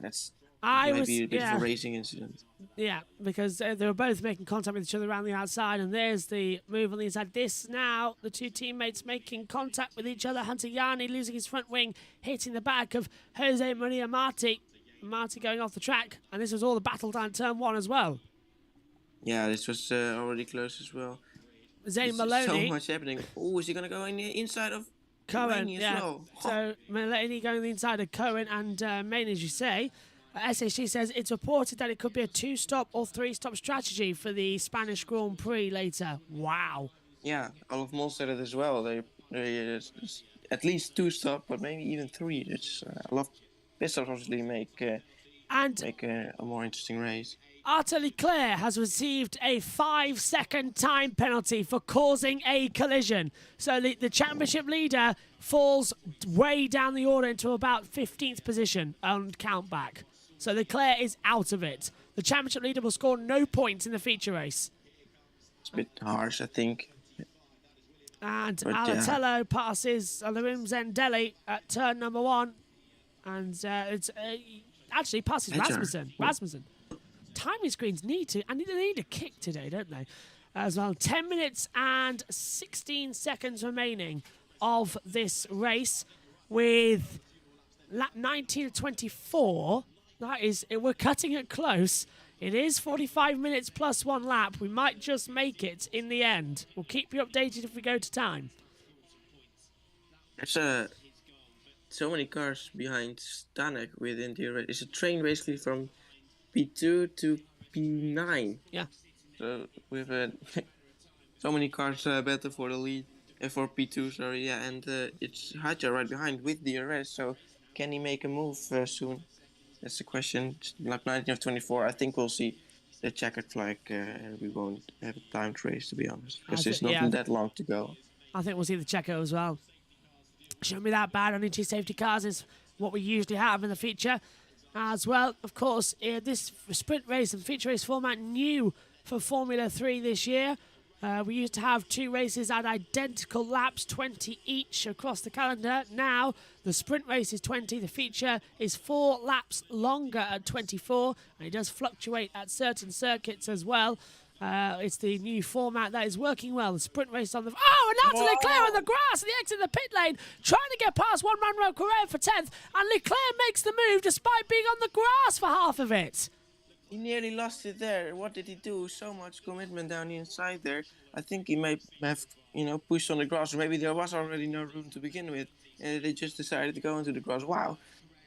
That's maybe a bit of a racing incident. Yeah, because they were both making contact with each other around the outside, and there's the move on the inside. This now, the 2 teammates making contact with each other. Hunter Yanni losing his front wing, hitting the back of Jose Maria Marti. Marti going off the track, and this was all the battle down turn 1 as well. Yeah, this was already close as well. Zane Maloney. So much happening. Oh, is he going to go in the inside of Cohen? As well? So Maloney going the inside of Cohen and Main, as you say. SHG says it's reported that it could be a 2-stop or 3-stop strategy for the Spanish Grand Prix later. Wow. Yeah, Olaf Mol said it as well. They at least 2-stop, but maybe even 3. It's a lot. This obviously make a more interesting race. Arthur Leclerc has received a 5-second time penalty for causing a collision. So the championship leader falls way down the order into about 15th position on countback. So Leclerc is out of it. The championship leader will score no points in the feature race. It's a bit harsh, I think. And Alatello passes Alarim Zendelli at turn number 1. And it's actually passes Rasmussen. Timing screens need a kick today, don't they? As well, 10 minutes and 16 seconds remaining of this race with lap 19 to 24. We're cutting it close. It is 45 minutes plus 1 lap. We might just make it in the end. We'll keep you updated if we go to time. There's so many cars behind Stanek within the race. It's a train basically from P2 to P9. Yeah. So we've so many cars better for the lead, for P2, sorry, yeah, and it's Hadja right behind with DRS, so can he make a move soon? That's the question. Lap 19 of 24, I think we'll see the checkered flag and we won't have a timed race, to be honest, because it's not that long to go. I think we'll see the checker as well. Shouldn't be that bad. Only 2 safety cars is what we usually have in the feature. As well, of course, this sprint race and feature race format new for Formula 3 this year. We used to have 2 races at identical laps, 20 each across the calendar. Now, the sprint race is 20, the feature is 4 laps longer at 24, and it does fluctuate at certain circuits as well. It's the new format that is working well. The sprint race on the... Oh, and now to Leclerc on the grass at the exit of the pit lane, trying to get past Juan Manuel Correa for 10th, and Leclerc makes the move despite being on the grass for half of it. He nearly lost it there. What did he do? So much commitment down the inside there. I think he may have, pushed on the grass, or maybe there was already no room to begin with. They just decided to go into the grass. Wow.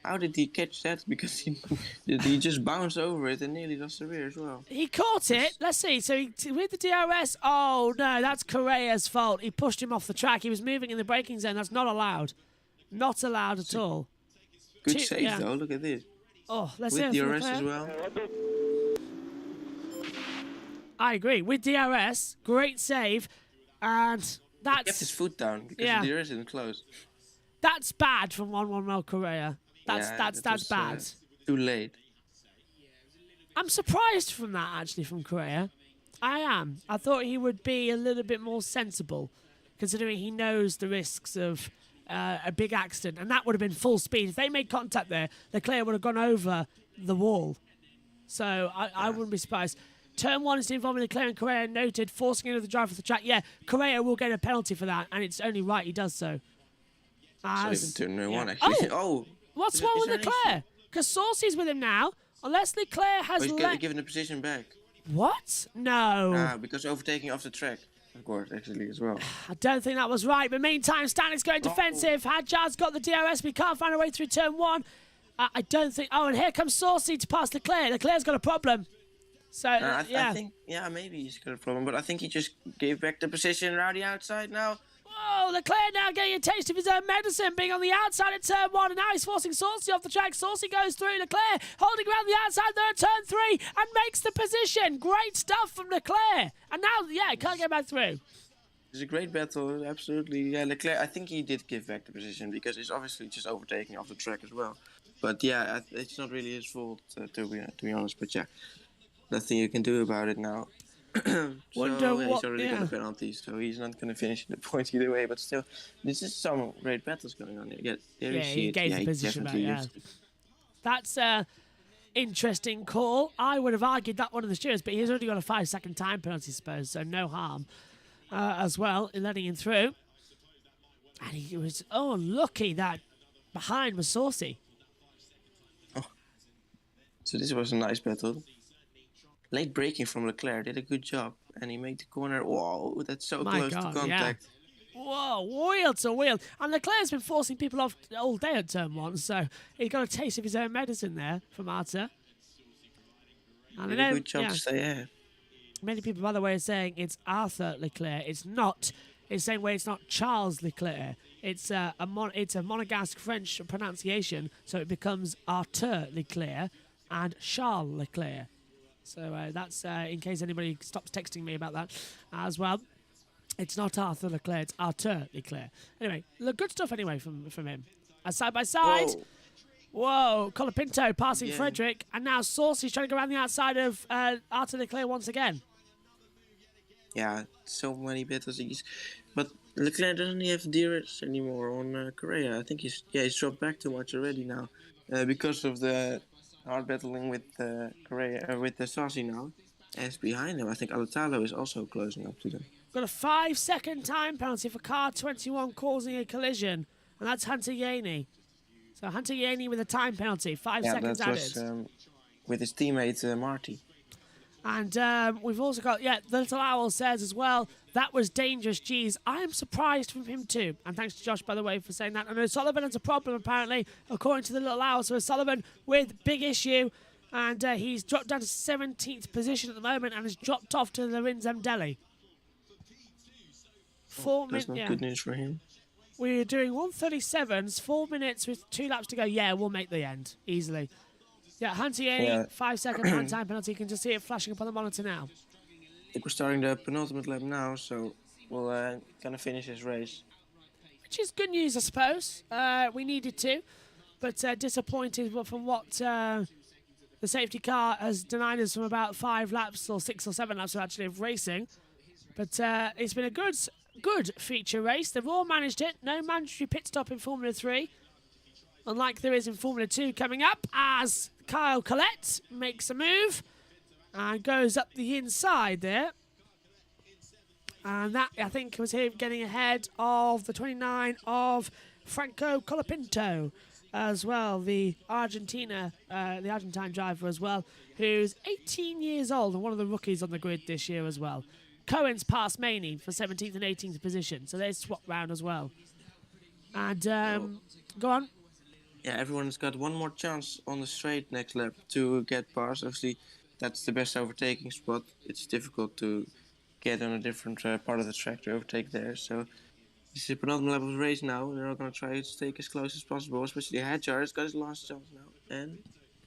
How did he catch that? Because he just bounced over it and nearly lost the rear as well. He caught it. Let's see. So with the DRS, oh no, that's Correa's fault. He pushed him off the track. He was moving in the braking zone. That's not allowed. Not allowed at all. Good save though. Look at this. Oh, let's with DRS as well. I agree. With DRS, great save, and that's... He kept his foot down because the DRS isn't close. That's bad from Juan Manuel Correa. That's bad. Too late. I'm surprised from that, actually, from Correa. I am. I thought he would be a little bit more sensible, considering he knows the risks of a big accident, and that would have been full speed. If they made contact there, Leclerc would have gone over the wall. So I wouldn't be surprised. Turn 1 is involving Leclerc and Correa, noted, forcing another driver off the track. Yeah, Correa will get a penalty for that, and it's only right he does so. So even turn 1, actually. Oh! What's wrong with Leclerc? Because Saucy's with him now. Unless Leclerc has he's given the position back. What? No. Because overtaking off the track, of course, actually, as well. I don't think that was right. But meantime, Stanley's going defensive. Hadjar's got the DRS, but he can't find a way through turn 1. I don't think... Oh, and here comes Saucy to pass Leclerc. Leclerc's got a problem. So, I think, maybe he's got a problem, but I think he just gave back the position around the outside now. Whoa, Leclerc now getting a taste of his own medicine, being on the outside at turn 1, and now he's forcing Saucy off the track. Saucy goes through. Leclerc holding around the outside there at turn 3 and makes the position. Great stuff from Leclerc. And now, can't get back through. It's a great battle, absolutely. Yeah, Leclerc, I think he did give back the position because he's obviously just overtaking off the track as well. But yeah, it's not really his fault, to be honest. But yeah, nothing you can do about it now. He's already got a penalty, so he's not going to finish the point either way. But still, this is some great battles going on here. He gave the position back. That's an interesting call. I would have argued that one of the stewards, but he's already got a 5-second time penalty, I suppose, so no harm as well in letting him through. And he was unlucky that behind was Saucy. So this was a nice battle. Late braking from Leclerc did a good job, and he made the corner. Whoa, that's so close to contact. Yeah. Whoa, wheel to wheel. And Leclerc's been forcing people off all day at turn 1, so he got a taste of his own medicine there from Arthur. And did a good job to stay ahead. Many people, by the way, are saying it's Arthur Leclerc. It's not. It's the same way it's not Charles Leclerc. It's a Monegasque French pronunciation, so it becomes Arthur Leclerc and Charles Leclerc. So that's in case anybody stops texting me about that as well. It's not Arthur Leclerc, it's Arthur Leclerc. Anyway, good stuff anyway from him. Side by side. Whoa, Colapinto passing Frederick. And now Saucy's trying to go around the outside of Arthur Leclerc once again. Yeah, so many battles. But Leclerc doesn't have DRS anymore on Correa. I think he's dropped back too much already now. Because of the hard battling with Correa, with the Saucy now. As behind him, I think Alatalo is also closing up to them. Got a 5-second time penalty for car 21 causing a collision, and that's Hunter Yaney. So Hunter Yaney with a time penalty, 5 seconds added. Was, with his teammate Marty. And we've also got, the Little Owl says as well, that was dangerous, geez. I am surprised from him too. And thanks to Josh, by the way, for saying that. And O'Sullivan has a problem, apparently, according to the Little Owl. So O'Sullivan with big issue. And he's dropped down to 17th position at the moment and has dropped off to Lorenz Mdeli. That's not good news for him. We're doing 1:37s, 4 minutes with 2 laps to go. Yeah, we'll make the end easily. Yeah, Hunter Yaney, 5-second time penalty. You can just see it flashing up on the monitor now. I think we're starting the penultimate lap now, so we'll gonna finish this race. Which is good news, I suppose. We needed to, but disappointed from what the safety car has denied us from about 5 laps or 6 or 7 laps actually of racing. But it's been a good feature race. They've all managed it. No mandatory pit stop in Formula 3. Unlike there is in Formula 2 coming up, as Kyle Collette makes a move and goes up the inside there. And that, I think, was him getting ahead of the 29 of Franco Colapinto as well, the Argentine driver as well, who's 18 years old and one of the rookies on the grid this year as well. Cohen's passed Maney for 17th and 18th position, so they swap round as well. And go on. Yeah, everyone's got one more chance on the straight next lap to get past. Obviously, that's the best overtaking spot. It's difficult to get on a different part of the track to overtake there. So this is the penultimate lap of the race now. They're all going to try to stay as close as possible, especially Hadjar has got his last chance now. And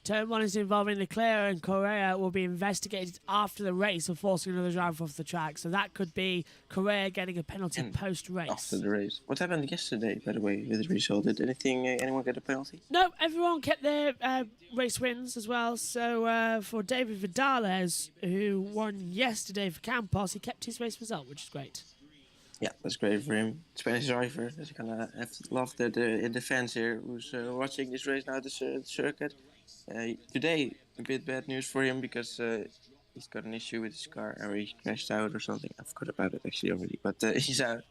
Turn 1 is involving Leclerc and Correa will be investigated after the race for forcing another driver off the track. So that could be Correa getting a penalty post-race. After the race. What happened yesterday, by the way, with the result? Did anyone get a penalty? No, everyone kept their race wins as well. So for David Vidales, who won yesterday for Campos, he kept his race result, which is great. Yeah, that's great for him. Spanish driver. He's gonna have to love the fans here who's watching this race now at the circuit. Today, a bit bad news for him because he's got an issue with his car or he crashed out or something. I forgot about it actually already, but he's out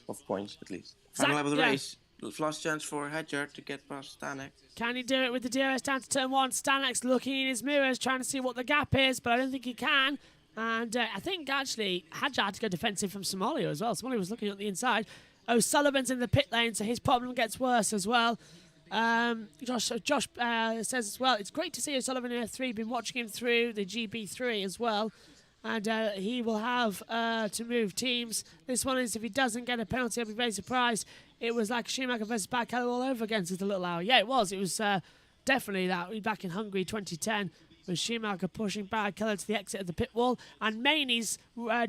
of points at least. Final lap of the race. Last chance for Hadjar to get past Stanek. Can he do it with the DRS down to turn 1? Stanek's looking in his mirrors, trying to see what the gap is, but I don't think he can. And I think, actually, Hadjar had to go defensive from Somalia as well. Somalia was looking at the inside. O'Sullivan's in the pit lane, so his problem gets worse as well. Josh says as well, it's great to see O'Sullivan in F3. Been watching him through the GB3 as well. And he will have to move teams. This one is, if he doesn't get a penalty, I'll be very surprised. It was like Schumacher versus Barrichello all over again since the little hour. Yeah, it was. It was definitely that. Back in Hungary 2010, with Schumacher pushing Barrichello to the exit of the pit wall. And Maney's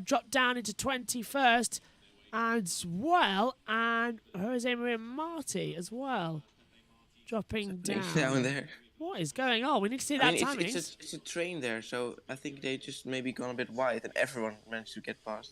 dropped down into 21st as well. And Jose Maria Marti as well, dropping down there. What is going on? We need to see that timing. It's a train there, so I think they just maybe gone a bit wide and everyone managed to get past.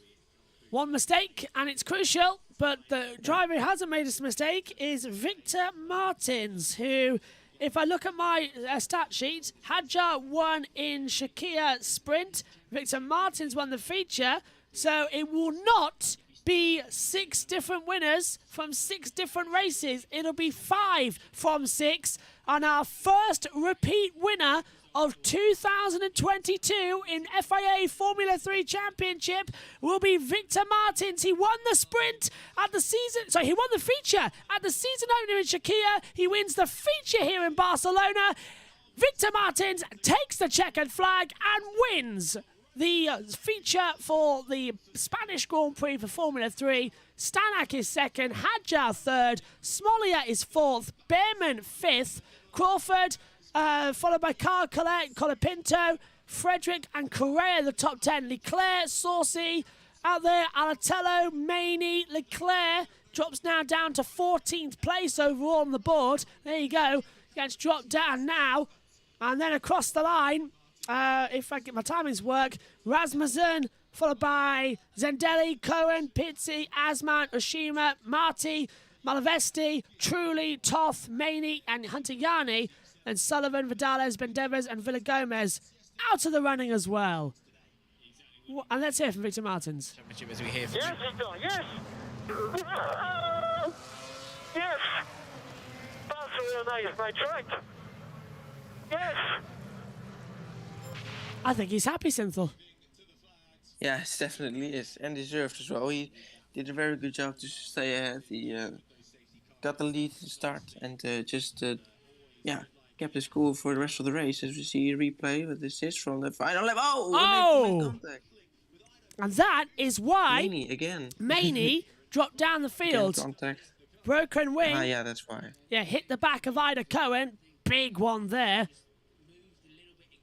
One mistake, and it's crucial, but the driver who hasn't made this mistake is Victor Martins, who, if I look at my stat sheet, Hadjar won in Shakir Sprint, Victor Martins won the feature, so it will not be 6 different winners from 6 different races. It'll be 5 from 6, and our first repeat winner of 2022 in FIA Formula 3 Championship will be Victor Martins. He won the sprint at the season... Sorry, he won the feature at the season opener in Shakir. He wins the feature here in Barcelona. Victor Martins takes the checkered flag and wins the feature for the Spanish Grand Prix for Formula 3. Stanek is second, Hadjar third, Smolia is fourth, Behrman fifth, Crawford... followed by Carl Collette, Colapinto, Frederick and Correa, the top 10. Leclerc, Saucy out there, Alatello, Maney, Leclerc drops now down to 14th place overall on the board. There you go. Gets dropped down now. And then across the line, if I get my timings work, Rasmussen, followed by Zendelli, Cohen, Pizzi, Asman, Oshima, Marti, Malavesti, Trulli, Toth, Maney and Hunter Yanni. And Sullivan, Vidales, Bendevez and Villagomez out of the running as well. And let's hear from Victor Martins. As we hear from yes, Victor, yes! Yes! That's really nice, my track. Yes! I think he's happy, Synthel. Yeah, it definitely is. And deserved as well. He did a very good job to stay ahead. He got the lead to start and kept his cool for the rest of the race, as we see a replay with assist from the final lap. Oh! Contact. And that is why Maney again. Maney dropped down the field. Contact. Broken wing. Yeah, that's why. Yeah, hit the back of Ida Cohen. Big one there.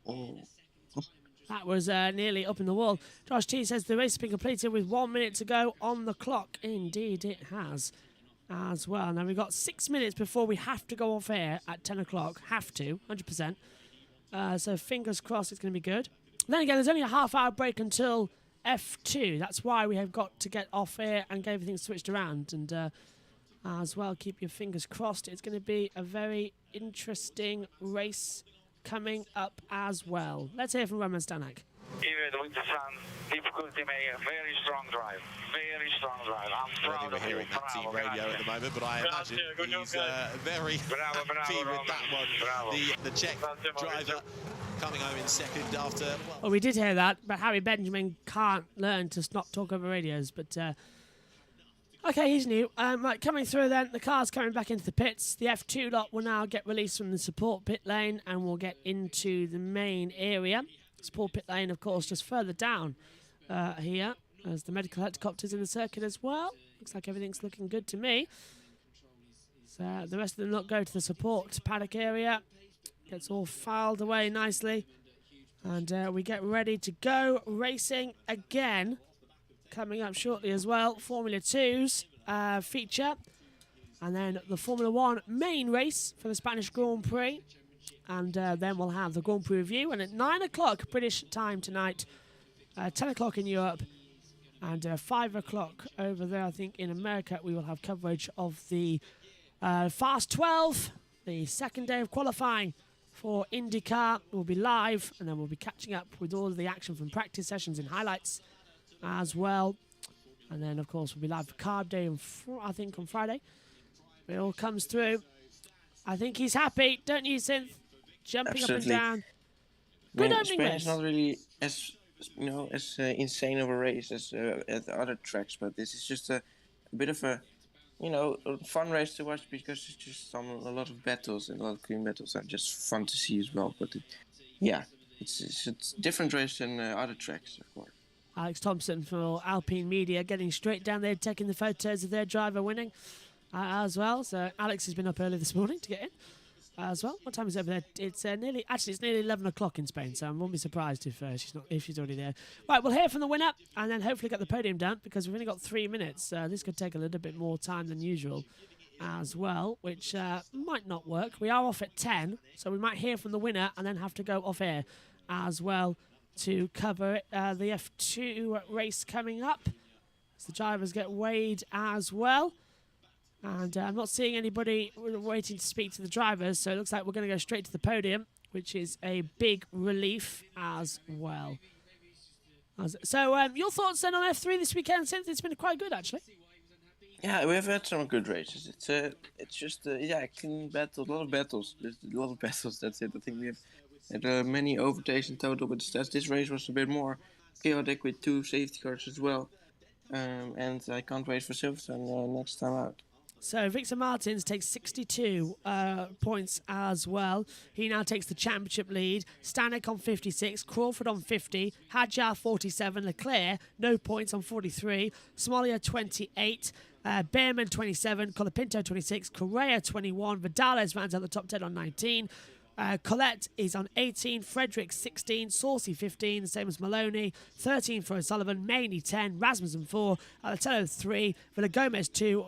Oh. That was nearly up in the wall. Josh T says the race has been completed with 1 minute to go on the clock. Indeed, it has. As well. Now we've got 6 minutes before we have to go off air at 10 o'clock. Have to, 100%. So fingers crossed it's going to be good. Then again, there's only a half-hour break until F2. That's why we have got to get off air and get everything switched around. And as well, keep your fingers crossed. It's going to be a very interesting race coming up as well. Let's hear from Roman Stanek. Even with the sun, difficulty made a very strong drive. Very strong drive. I'm proud of hearing that team radio at the moment, but I imagine he's very happy with that one. The Czech driver coming home in second after... Well, we did hear that, but Harry Benjamin can't learn to not talk over radios. But, okay, he's new. Right, coming through then, the car's coming back into the pits. The F2 lot will now get released from the support pit lane and we'll get into the main area. Support pit lane, of course, just further down here, as the medical helicopters in the circuit as well. Looks like everything's looking good to me. So the rest of them lot go to the support paddock area. Gets all filed away nicely. And we get ready to go racing again. Coming up shortly as well, Formula 2's feature. And then the Formula 1 main race for the Spanish Grand Prix. And then we'll have the Grand Prix review. And at 9 o'clock British time tonight, 10 o'clock in Europe, And 5 o'clock over there, I think, in America, we will have coverage of the Fast 12, the second day of qualifying for IndyCar. We'll be live, and then we'll be catching up with all of the action from practice sessions and highlights as well. And then, of course, we'll be live for Carb Day, I think, on Friday. It all comes through. I think he's happy, don't you, Synth? Jumping Absolutely. up and down. Good opening Spain race. is not really as insane of a race as at the other tracks, but this is just a bit of a fun race to watch because it's just a lot of battles and a lot of clean battles and just fun to see as well. But it's a different race than other tracks, of course. Alex Thompson for Alpine Media getting straight down there, taking the photos of their driver winning as well. So Alex has been up early this morning to get in as well. What time is it over there? It's nearly 11 o'clock in Spain, so I won't be surprised if she's already there. Right, we'll hear from the winner and then hopefully get the podium done because we've only got 3 minutes. This could take a little bit more time than usual as well, which might not work. We are off at 10, so we might hear from the winner and then have to go off air as well to cover the F2 race coming up as the drivers get weighed as well. And I'm not seeing anybody waiting to speak to the drivers, so it looks like we're going to go straight to the podium, which is a big relief as well. So your thoughts then on F3 this weekend, since it's been quite good, actually? Yeah, we have had some good races. It's just clean battles, a lot of battles. There's a lot of battles. That's it. I think we have had many overtakes in total, but this race was a bit more chaotic with 2 safety cars as well. And I can't wait for Silverstone next time out. So Victor Martins takes 62 points as well. He now takes the championship lead. Stanek on 56, Crawford on 50, Hadjar 47, Leclerc no points on 43, Somalia 28, Behrman 27, Colapinto 26, Correa 21, Vidales rounds out the top 10 on 19. Collette is on 18, Frederick 16, Saucy 15, same as Maloney, 13 for O'Sullivan, Maney 10, Rasmussen 4, Alatello 3, Villagomez 2,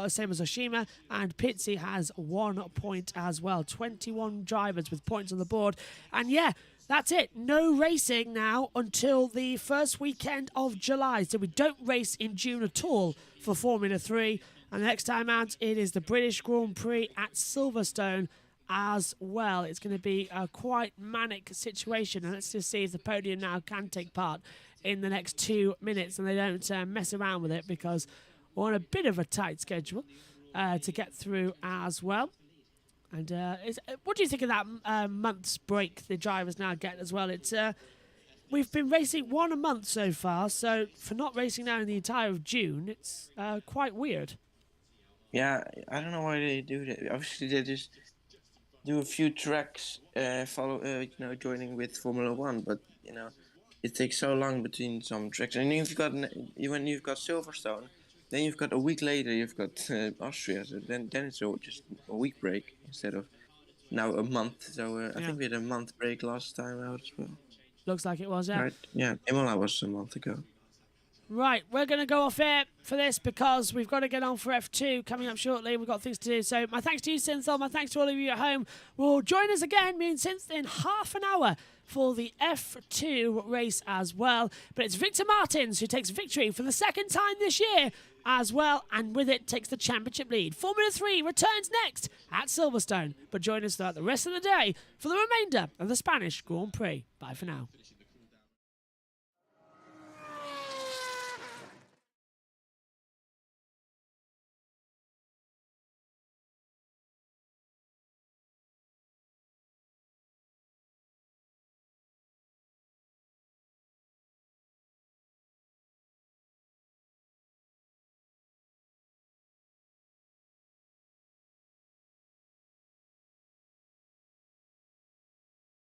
same as Oshima, and Pizzi has 1 point as well. 21 drivers with points on the board. And yeah, that's it. No racing now until the first weekend of July. So we don't race in June at all for Formula 3. And the next time out, it is the British Grand Prix at Silverstone as well. It's going to be a quite manic situation, and let's just see if the podium now can take part in the next 2 minutes and they don't mess around with it, because we're on a bit of a tight schedule to get through as well. And what do you think of that month's break the drivers now get as well? It's we've been racing 1 a month so far, so for not racing now in the entire of June, it's quite weird. Yeah, I don't know why they do that. Obviously, they just do a few tracks, joining with Formula 1, but it takes so long between some tracks. And when you've got Silverstone, then you've got a week later you've got Austria. So then it's all just a week break instead of now a month. So I think we had a month break last time out as well. Looks like it was, yeah. Right? Yeah, Imola was a month ago. Right, we're going to go off air for this because we've got to get on for F2 coming up shortly. We've got things to do. So my thanks to you, Synthol. My thanks to all of you at home. We'll join us again, me and Synth, in half an hour for the F2 race as well. But it's Victor Martins who takes victory for the second time this year as well, and with it takes the championship lead. Formula 3 returns next at Silverstone. But join us throughout the rest of the day for the remainder of the Spanish Grand Prix. Bye for now.